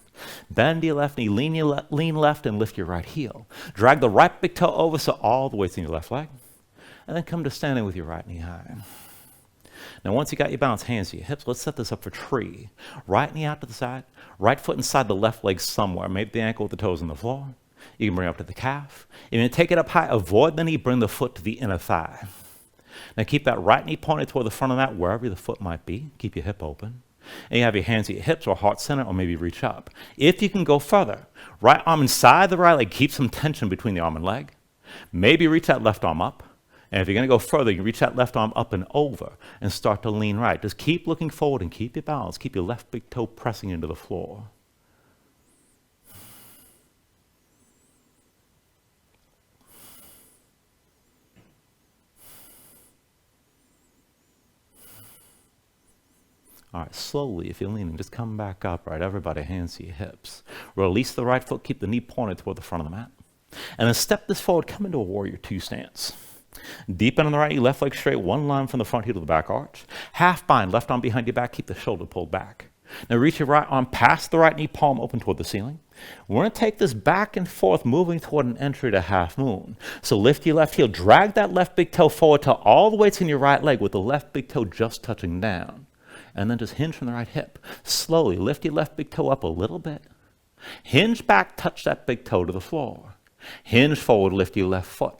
Bend your left knee, lean left, and lift your right heel. Drag the right big toe over so all the way through your left leg. And then come to standing with your right knee high. Now, once you got your balance, hands to your hips, let's set this up for tree. Right knee out to the side, right foot inside the left leg somewhere, maybe the ankle with the toes on the floor. You can bring it up to the calf. If you take it up high, avoid the knee, bring the foot to the inner thigh. Now, keep that right knee pointed toward the front of the mat, wherever the foot might be. Keep your hip open. And you have your hands at your hips or heart center, or maybe reach up. If you can go further, right arm inside the right leg, keep some tension between the arm and leg. Maybe reach that left arm up. And if you're going to go further, you can reach that left arm up and over and start to lean right. Just keep looking forward and keep your balance. Keep your left big toe pressing into the floor. All right, slowly, if you're leaning, just come back up, right? Everybody, hands to your hips. Release the right foot, keep the knee pointed toward the front of the mat. And then step this forward, come into a warrior two stance. Deepen on the right knee, left leg straight, one line from the front heel to the back arch. Half bind, left arm behind your back, keep the shoulder pulled back. Now reach your right arm past the right knee, palm open toward the ceiling. We're going to take this back and forth, moving toward an entry to half moon. So lift your left heel, drag that left big toe forward till all the weight's in your right leg with the left big toe just touching down. And then just hinge from the right hip. Slowly lift your left big toe up a little bit. Hinge back, touch that big toe to the floor. Hinge forward, lift your left foot.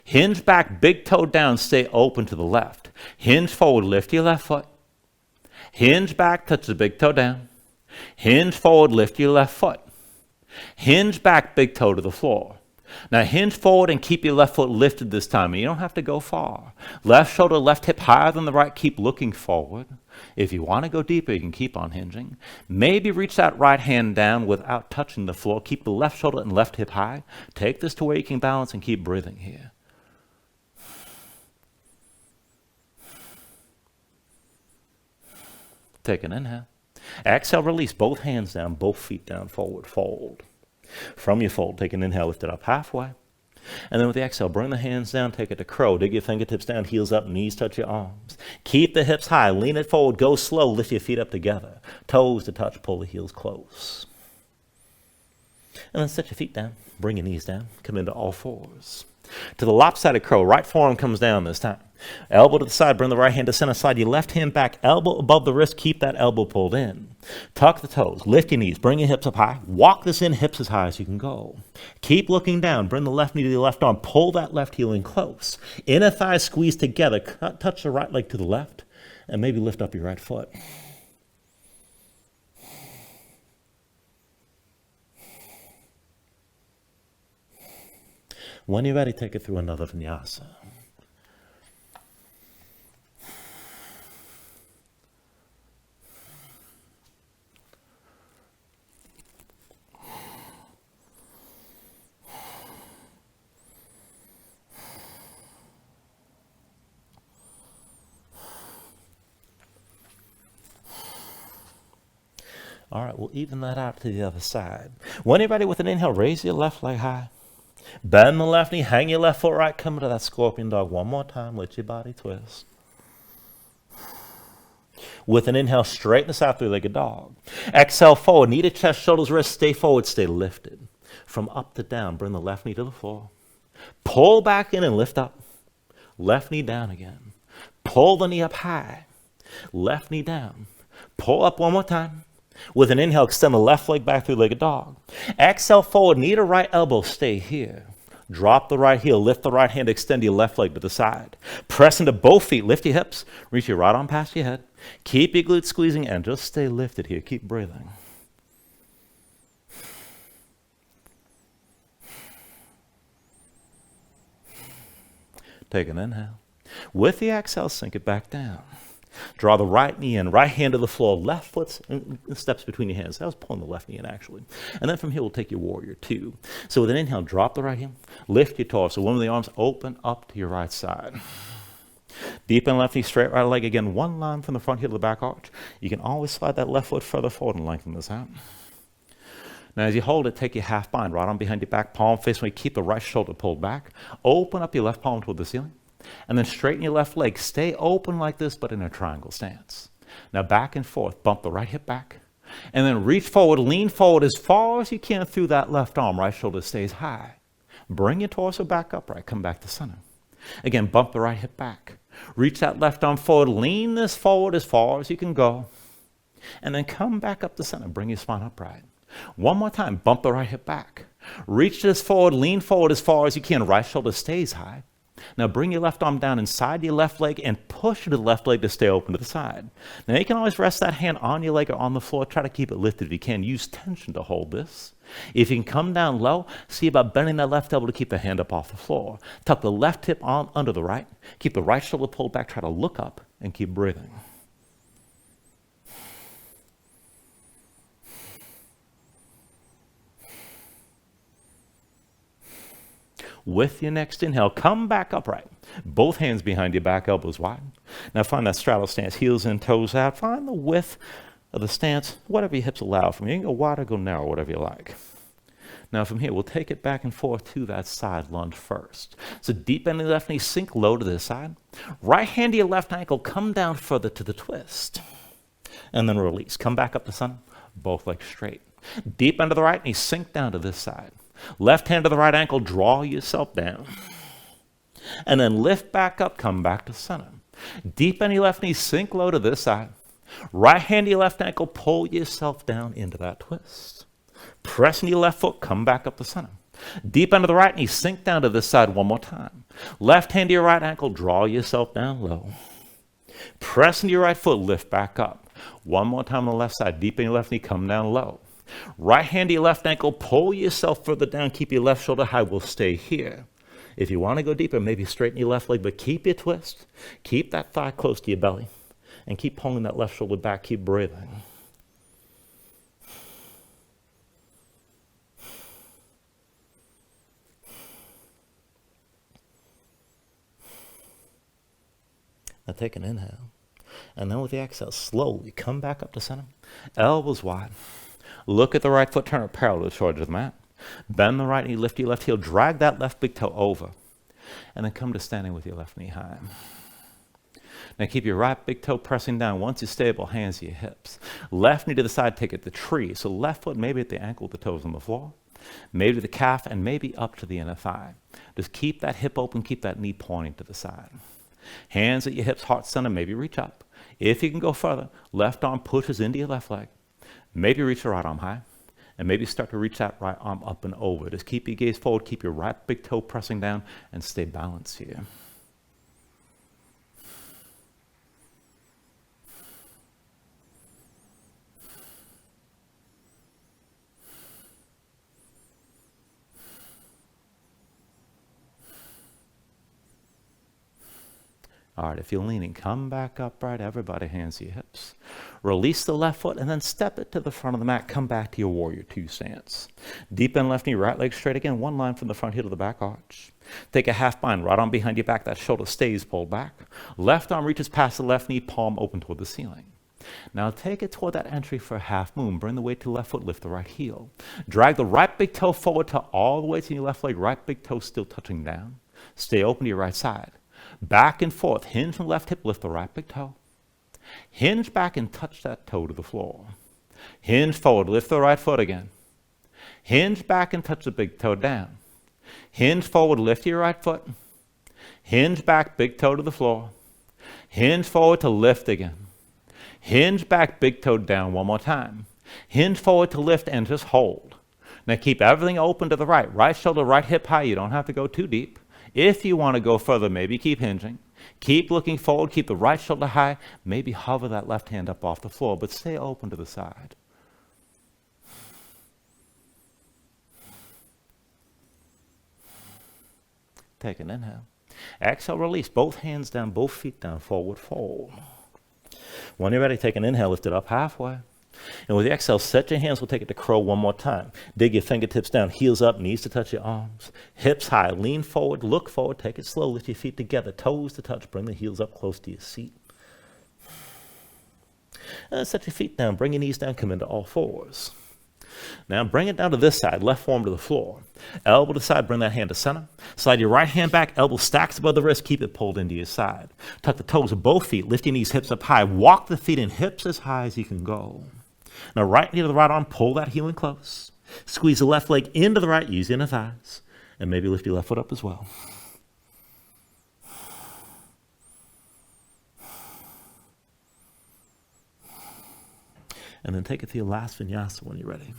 Hinge back, big toe down, stay open to the left. Hinge forward, lift your left foot. Hinge back, touch the big toe down. Hinge forward, lift your left foot. Hinge back, big toe to the floor. Now hinge forward and keep your left foot lifted this time. And you don't have to go far. Left shoulder, left hip higher than the right. Keep looking forward. If you want to go deeper, you can keep on hinging. Maybe reach that right hand down without touching the floor. Keep the left shoulder and left hip high. Take this to where you can balance and keep breathing here. Take an inhale. Exhale, release both hands down, both feet down, forward, fold. From your fold, take an inhale, lift it up halfway. And then with the exhale, bring the hands down, take it to crow. Dig your fingertips down, heels up, knees touch your arms. Keep the hips high, lean it forward, go slow, lift your feet up together. Toes to touch, pull the heels close. And then set your feet down, bring your knees down, come into all fours. To the lopsided crow, right forearm comes down this time. Elbow to the side, bring the right hand to center, slide your left hand back, elbow above the wrist, keep that elbow pulled in. Tuck the toes, lift your knees, bring your hips up high, walk this in, hips as high as you can go. Keep looking down, bring the left knee to the left arm, pull that left heel in close. Inner thighs squeeze together, touch the right leg to the left, and maybe lift up your right foot. When you're ready, take it through another vinyasa. All right, we'll even that out to the other side. When you're ready with an inhale, raise your left leg high. Bend the left knee, hang your left foot right, come into that scorpion dog one more time, let your body twist. With an inhale, straighten this out, three-legged dog. Exhale forward, knee to chest, shoulders, wrists, stay forward, stay lifted. From up to down, bring the left knee to the floor. Pull back in and lift up. Left knee down again. Pull the knee up high. Left knee down. Pull up one more time. With an inhale, extend the left leg back, three-legged dog. Exhale forward, knee to right elbow, stay here. Drop the right heel, lift the right hand, extend your left leg to the side. Press into both feet, lift your hips, reach your right arm past your head. Keep your glutes squeezing and just stay lifted here. Keep breathing. Take an inhale. With the exhale, sink it back down. Draw the right knee in, right hand to the floor, left foot steps between your hands. That was pulling the left knee in, actually. And then from here, we'll take your warrior two. So with an inhale, drop the right heel, lift your torso. One of the arms open up to your right side. Deepen left knee, straight right leg. Again, one line from the front heel to the back arch. You can always slide that left foot further forward and lengthen this out. Now, as you hold it, take your half bind, right arm behind your back, palm facing away. Keep the right shoulder pulled back. Open up your left palm toward the ceiling. And then straighten your left leg. Stay open like this, but in a triangle stance. Now back and forth. Bump the right hip back. And then reach forward, lean forward as far as you can through that left arm. Right shoulder stays high. Bring your torso back upright. Come back to center. Again, bump the right hip back. Reach that left arm forward, lean this forward as far as you can go, and then come back up to center. Bring your spine upright. One more time, bump the right hip back. Reach this forward, lean forward as far as you can. Right shoulder stays high. Now bring your left arm down inside your left leg and push the left leg to stay open to the side. Now you can always rest that hand on your leg or on the floor. Try to keep it lifted if you can. Use tension to hold this. If you can come down low, see about bending that left elbow to keep the hand up off the floor. Tuck the left hip on under the right. Keep the right shoulder pulled back. Try to look up and keep breathing. With your next inhale, come back upright. Both hands behind your back, elbows wide. Now find that straddle stance, heels in, toes out. Find the width of the stance, whatever your hips allow from you. You can go wide or go narrow, whatever you like. Now from here, we'll take it back and forth to that side lunge first. So deep bend in the left knee, sink low to this side. Right hand to your left ankle, come down further to the twist. And then release. Come back up to center, both legs straight. Deep end of the right knee, sink down to this side. Left hand to the right ankle, draw yourself down. And then lift back up, come back to center. Deep in your left knee, sink low to this side. Right hand to your left ankle, pull yourself down into that twist. Press into your left foot, come back up to center. Deep into the right knee, sink down to this side one more time. Left hand to your right ankle, draw yourself down low. Press into your right foot, lift back up. One more time on the left side. Deep in your left knee, come down low. Right hand to your left ankle, pull yourself further down, keep your left shoulder high, we'll stay here. If you want to go deeper, maybe straighten your left leg, but keep your twist. Keep that thigh close to your belly, and keep pulling that left shoulder back, keep breathing. Now take an inhale, and then with the exhale, slowly come back up to center, elbows wide. Look at the right foot, turn it parallel to the shoulder of the mat. Bend the right knee, lift your left heel, drag that left big toe over. And then come to standing with your left knee high. Now keep your right big toe pressing down. Once you're stable, hands to your hips. Left knee to the side, take it to tree. So left foot maybe at the ankle, the toes on the floor. Maybe to the calf, and maybe up to the inner thigh. Just keep that hip open, keep that knee pointing to the side. Hands at your hips, heart center, maybe reach up. If you can go further, left arm pushes into your left leg. Maybe reach your right arm high, and maybe start to reach that right arm up and over. Just keep your gaze forward, keep your right big toe pressing down, and stay balanced here. All right, if you're leaning, come back upright. Everybody, hands to your hips. Release the left foot and then step it to the front of the mat. Come back to your warrior two stance. Deep in left knee, right leg straight again. One line from the front heel to the back arch. Take a half bind, right arm behind your back. That shoulder stays pulled back. Left arm reaches past the left knee, palm open toward the ceiling. Now take it toward that entry for a half moon. Bring the weight to the left foot, lift the right heel. Drag the right big toe forward to all the way to your left leg. Right big toe still touching down. Stay open to your right side. Back and forth, hinge from the left hip, lift the right big toe. Hinge back and touch that toe to the floor. Hinge forward, lift the right foot again. Hinge back and touch the big toe down. Hinge forward, lift your right foot. Hinge back, big toe to the floor. Hinge forward to lift again. Hinge back, big toe down one more time. Hinge forward to lift and just hold. Now keep everything open to the right. Right shoulder, right hip high. You don't have to go too deep. If you want to go further, maybe keep hinging. Keep looking forward, keep the right shoulder high. Maybe hover that left hand up off the floor, but stay open to the side. Take an inhale. Exhale, release. Both hands down, both feet down, forward fold. When you're ready, take an inhale, lift it up halfway. And with the exhale, set your hands. We'll take it to crow one more time. Dig your fingertips down, heels up, knees to touch your arms. Hips high, lean forward, look forward, take it slow, lift your feet together, toes to touch, bring the heels up close to your seat. Set your feet down, bring your knees down, come into all fours. Now bring it down to this side, left forearm to the floor. Elbow to side, bring that hand to center. Slide your right hand back, elbow stacks above the wrist, keep it pulled into your side. Tuck the toes of both feet, lift your knees, hips up high. Walk the feet and hips as high as you can go. Now right knee to the right arm, pull that heel in close. Squeeze the left leg into the right, use the inner thighs. And maybe lift your left foot up as well. And then take it to your last vinyasa when you're ready.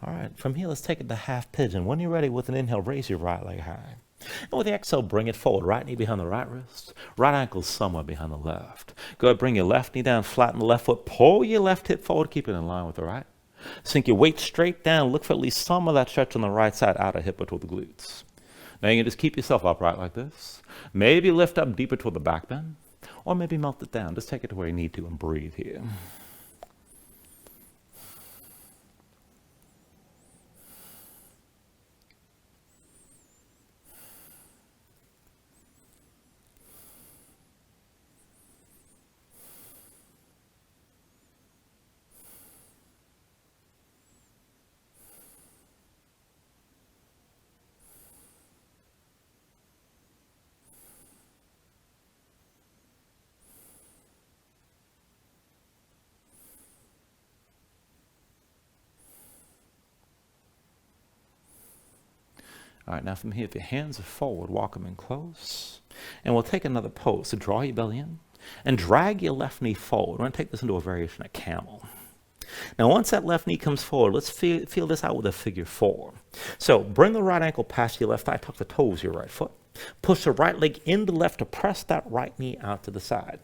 All right, from here, let's take it to half pigeon. When you're ready with an inhale, raise your right leg high. And with the exhale, bring it forward. Right knee behind the right wrist. Right ankle somewhere behind the left. Go ahead, bring your left knee down, flatten the left foot. Pull your left hip forward, keep it in line with the right. Sink your weight straight down. Look for at least some of that stretch on the right side, outer hip or toward the glutes. Now you can just keep yourself upright like this. Maybe lift up deeper toward the back bend. Or maybe melt it down. Just take it to where you need to and breathe here. All right, now from here, if your hands are forward, walk them in close. And we'll take another pose. So draw your belly in and drag your left knee forward. We're going to take this into a variation of camel. Now, once that left knee comes forward, let's feel this out with a figure 4. So bring the right ankle past your left thigh, tuck the toes of your right foot. Push the right leg into the left to press that right knee out to the side.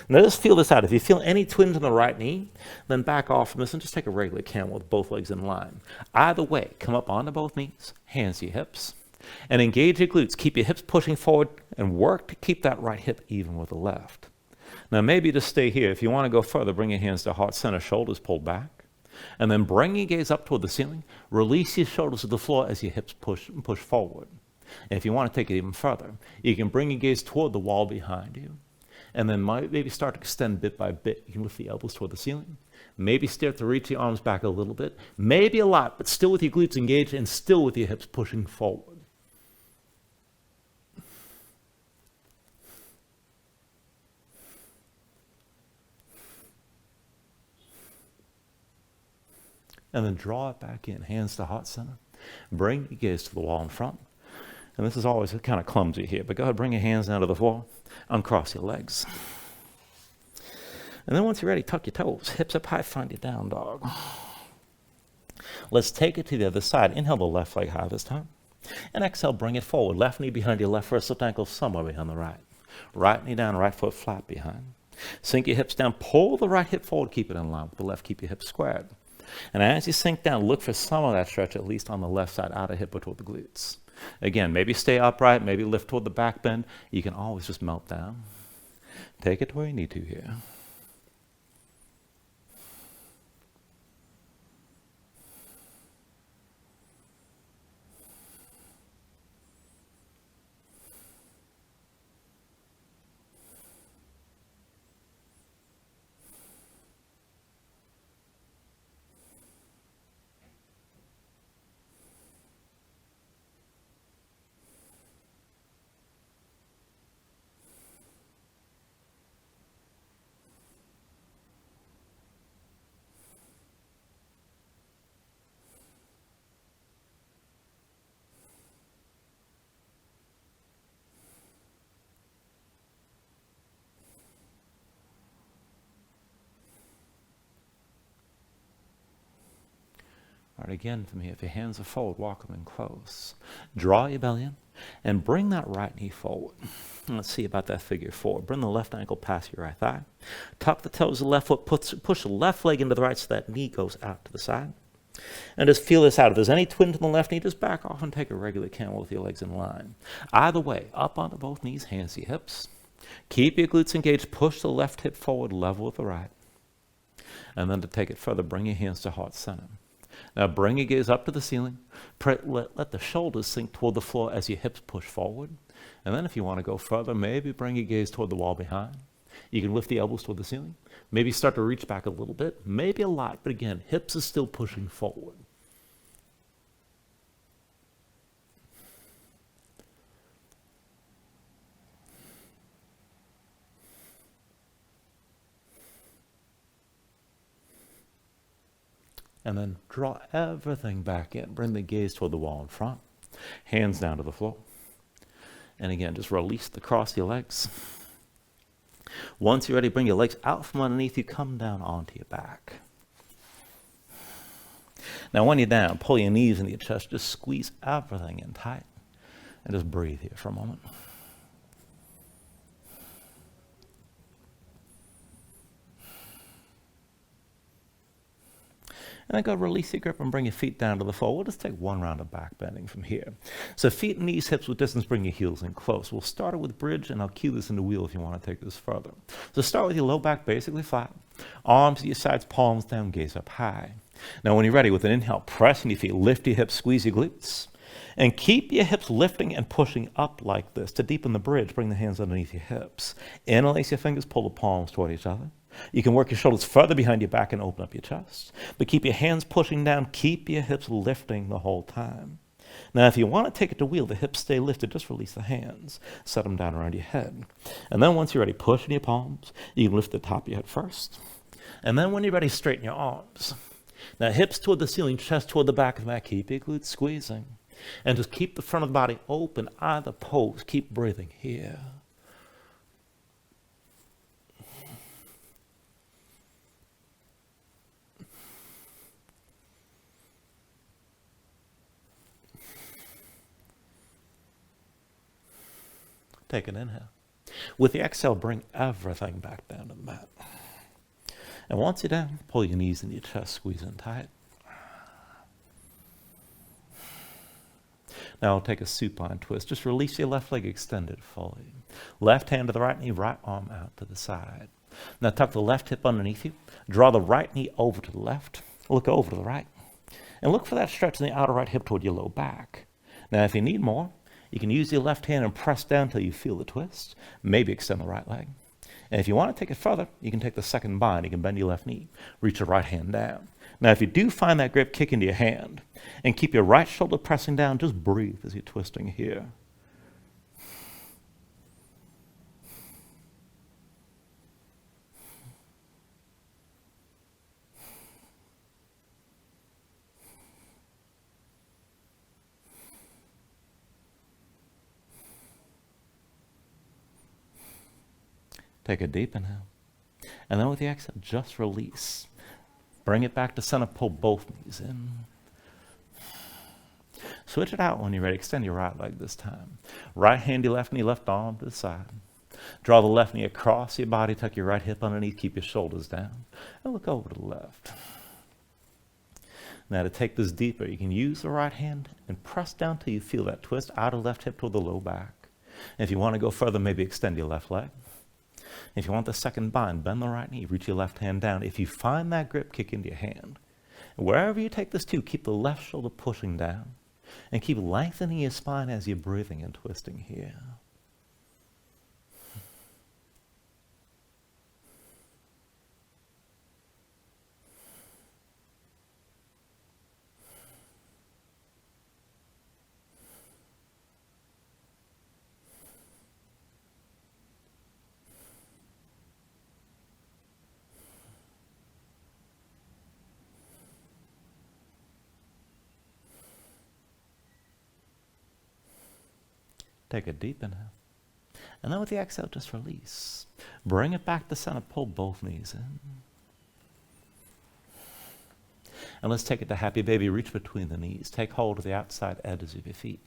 Now just feel this out. If you feel any twinge in the right knee, then back off from this and just take a regular camel with both legs in line. Either way, come up onto both knees, hands to your hips, and engage your glutes. Keep your hips pushing forward and work to keep that right hip even with the left. Now maybe just stay here. If you want to go further, bring your hands to heart center, shoulders pulled back, and then bring your gaze up toward the ceiling. Release your shoulders to the floor as your hips push forward. And if you want to take it even further, you can bring your gaze toward the wall behind you. And then maybe start to extend bit by bit. You can lift the elbows toward the ceiling. Maybe start to reach your arms back a little bit. Maybe a lot, but still with your glutes engaged and still with your hips pushing forward. And then draw it back in, hands to heart center. Bring your gaze to the wall in front. And this is always kind of clumsy here, but go ahead, bring your hands down to the floor, uncross your legs. And then once you're ready, tuck your toes, hips up high, find your down dog. Let's take it to the other side. Inhale the left leg high this time. And exhale, bring it forward. Left knee behind your left wrist, left ankle somewhere behind the right. Right knee down, right foot flat behind. Sink your hips down, pull the right hip forward, keep it in line with the left, keep your hips squared. And as you sink down, look for some of that stretch, at least on the left side, outer hip or toward the glutes. Again, maybe stay upright, maybe lift toward the back bend. You can always just melt down. Take it to where you need to here. All right, again from here, if your hands are forward, walk them in close. Draw your belly in and bring that right knee forward. Let's see about that figure 4. Bring the left ankle past your right thigh. Tuck the toes of the left foot, push the left leg into the right so that knee goes out to the side. And just feel this out. If there's any twinge in the left knee, just back off and take a regular camel with your legs in line. Either way, up onto both knees, hands to your hips. Keep your glutes engaged. Push the left hip forward, level with the right. And then to take it further, bring your hands to heart center. Now bring your gaze up to the ceiling. Let the shoulders sink toward the floor as your hips push forward. And then if you want to go further, maybe bring your gaze toward the wall behind. You can lift the elbows toward the ceiling. Maybe start to reach back a little bit. Maybe a lot, but again, hips are still pushing forward. And then draw everything back in. Bring the gaze toward the wall in front. Hands down to the floor. And again, just release the cross of your legs. Once you're ready, bring your legs out from underneath you. Come down onto your back. Now when you're down, pull your knees into your chest. Just squeeze everything in tight. And just breathe here for a moment. And then go release your grip and bring your feet down to the floor. We'll just take one round of back bending from here. So feet, knees, hips with distance, bring your heels in close. We'll start it with bridge, and I'll cue this in the wheel if you want to take this further. So start with your low back basically flat. Arms to your sides, palms down, gaze up high. Now when you're ready, with an inhale, press into your feet, lift your hips, squeeze your glutes. And keep your hips lifting and pushing up like this. To deepen the bridge, bring the hands underneath your hips. Interlace your fingers, pull the palms toward each other. You can work your shoulders further behind your back and open up your chest. But keep your hands pushing down. Keep your hips lifting the whole time. Now, if you want to take it to wheel, the hips stay lifted. Just release the hands. Set them down around your head. And then once you're ready, push in your palms. You can lift the top of your head first. And then when you're ready, straighten your arms. Now, hips toward the ceiling, chest toward the back of the mat. Keep your glutes squeezing. And just keep the front of the body open, either pose. Keep breathing here. Take an inhale. With the exhale, bring everything back down to the mat. And once you're down, pull your knees into your chest, squeeze in tight. Now I'll take a supine twist. Just release your left leg extended fully. Left hand to the right knee, right arm out to the side. Now tuck the left hip underneath you. Draw the right knee over to the left. Look over to the right. And look for that stretch in the outer right hip toward your low back. Now if you need more, you can use your left hand and press down until you feel the twist. Maybe extend the right leg. And if you want to take it further, you can take the second bind. You can bend your left knee. Reach your right hand down. Now, if you do find that grip, kick into your hand. And keep your right shoulder pressing down. Just breathe as you're twisting here. Take a deep inhale. And then with the exhale, just release. Bring it back to center. Pull both knees in. Switch it out when you're ready. Extend your right leg this time. Right hand to your left knee, left arm to the side. Draw the left knee across your body. Tuck your right hip underneath. Keep your shoulders down. And look over to the left. Now to take this deeper, you can use the right hand and press down till you feel that twist. Outer left hip toward the low back. And if you want to go further, maybe extend your left leg. If you want the second bind, bend the right knee, reach your left hand down. If you find that grip, kick into your hand. And wherever you take this to, keep the left shoulder pushing down. And keep lengthening your spine as you're breathing and twisting here. Take a deep inhale. And then with the exhale, just release. Bring it back to center. Pull both knees in. And let's take it to happy baby. Reach between the knees. Take hold of the outside edges of your feet.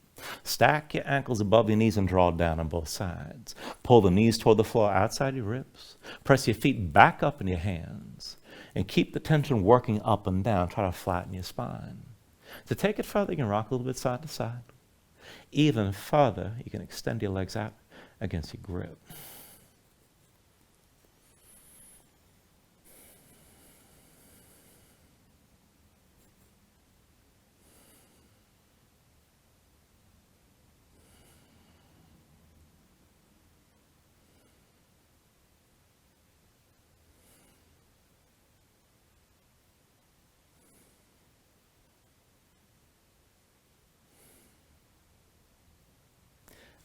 Stack your ankles above your knees and draw down on both sides. Pull the knees toward the floor outside your ribs. Press your feet back up in your hands. And keep the tension working up and down. Try to flatten your spine. To take it further, you can rock a little bit side to side. Even further, you can extend your legs out against your grip.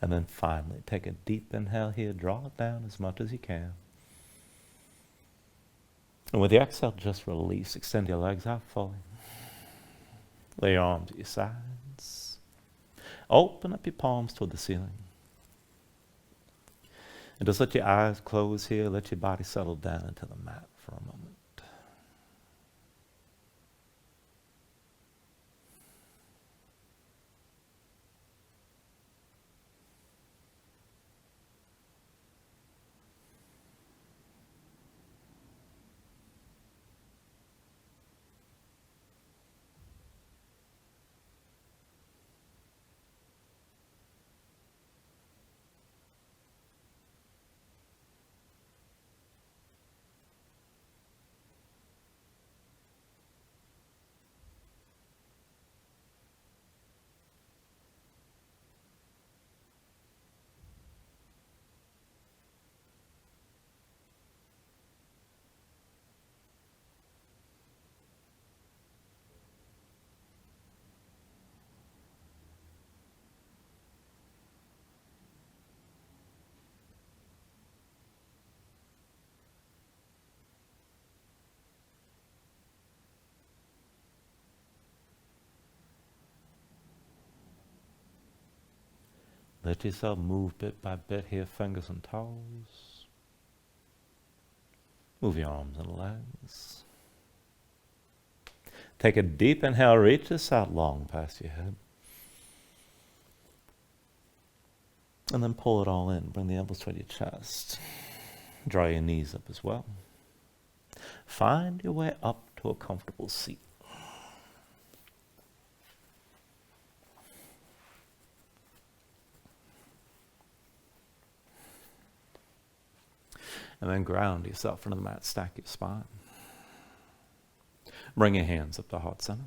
And then finally, take a deep inhale here. Draw it down as much as you can. And with the exhale, just release. Extend your legs out fully. Lay your arms at your sides. Open up your palms toward the ceiling. And just let your eyes close here. Let your body settle down into the mat for a moment. Let yourself move bit by bit here, fingers and toes. Move your arms and legs. Take a deep inhale, reach this out long past your head. And then pull it all in. Bring the elbows toward your chest. Draw your knees up as well. Find your way up to a comfortable seat. And then ground yourself into the mat, stack your spine. Bring your hands up to heart center.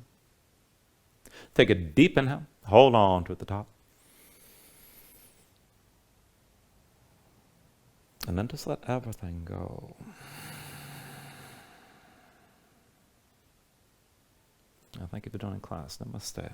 Take a deep inhale, hold on to at the top. And then just let everything go. Thank you for joining class. Namaste.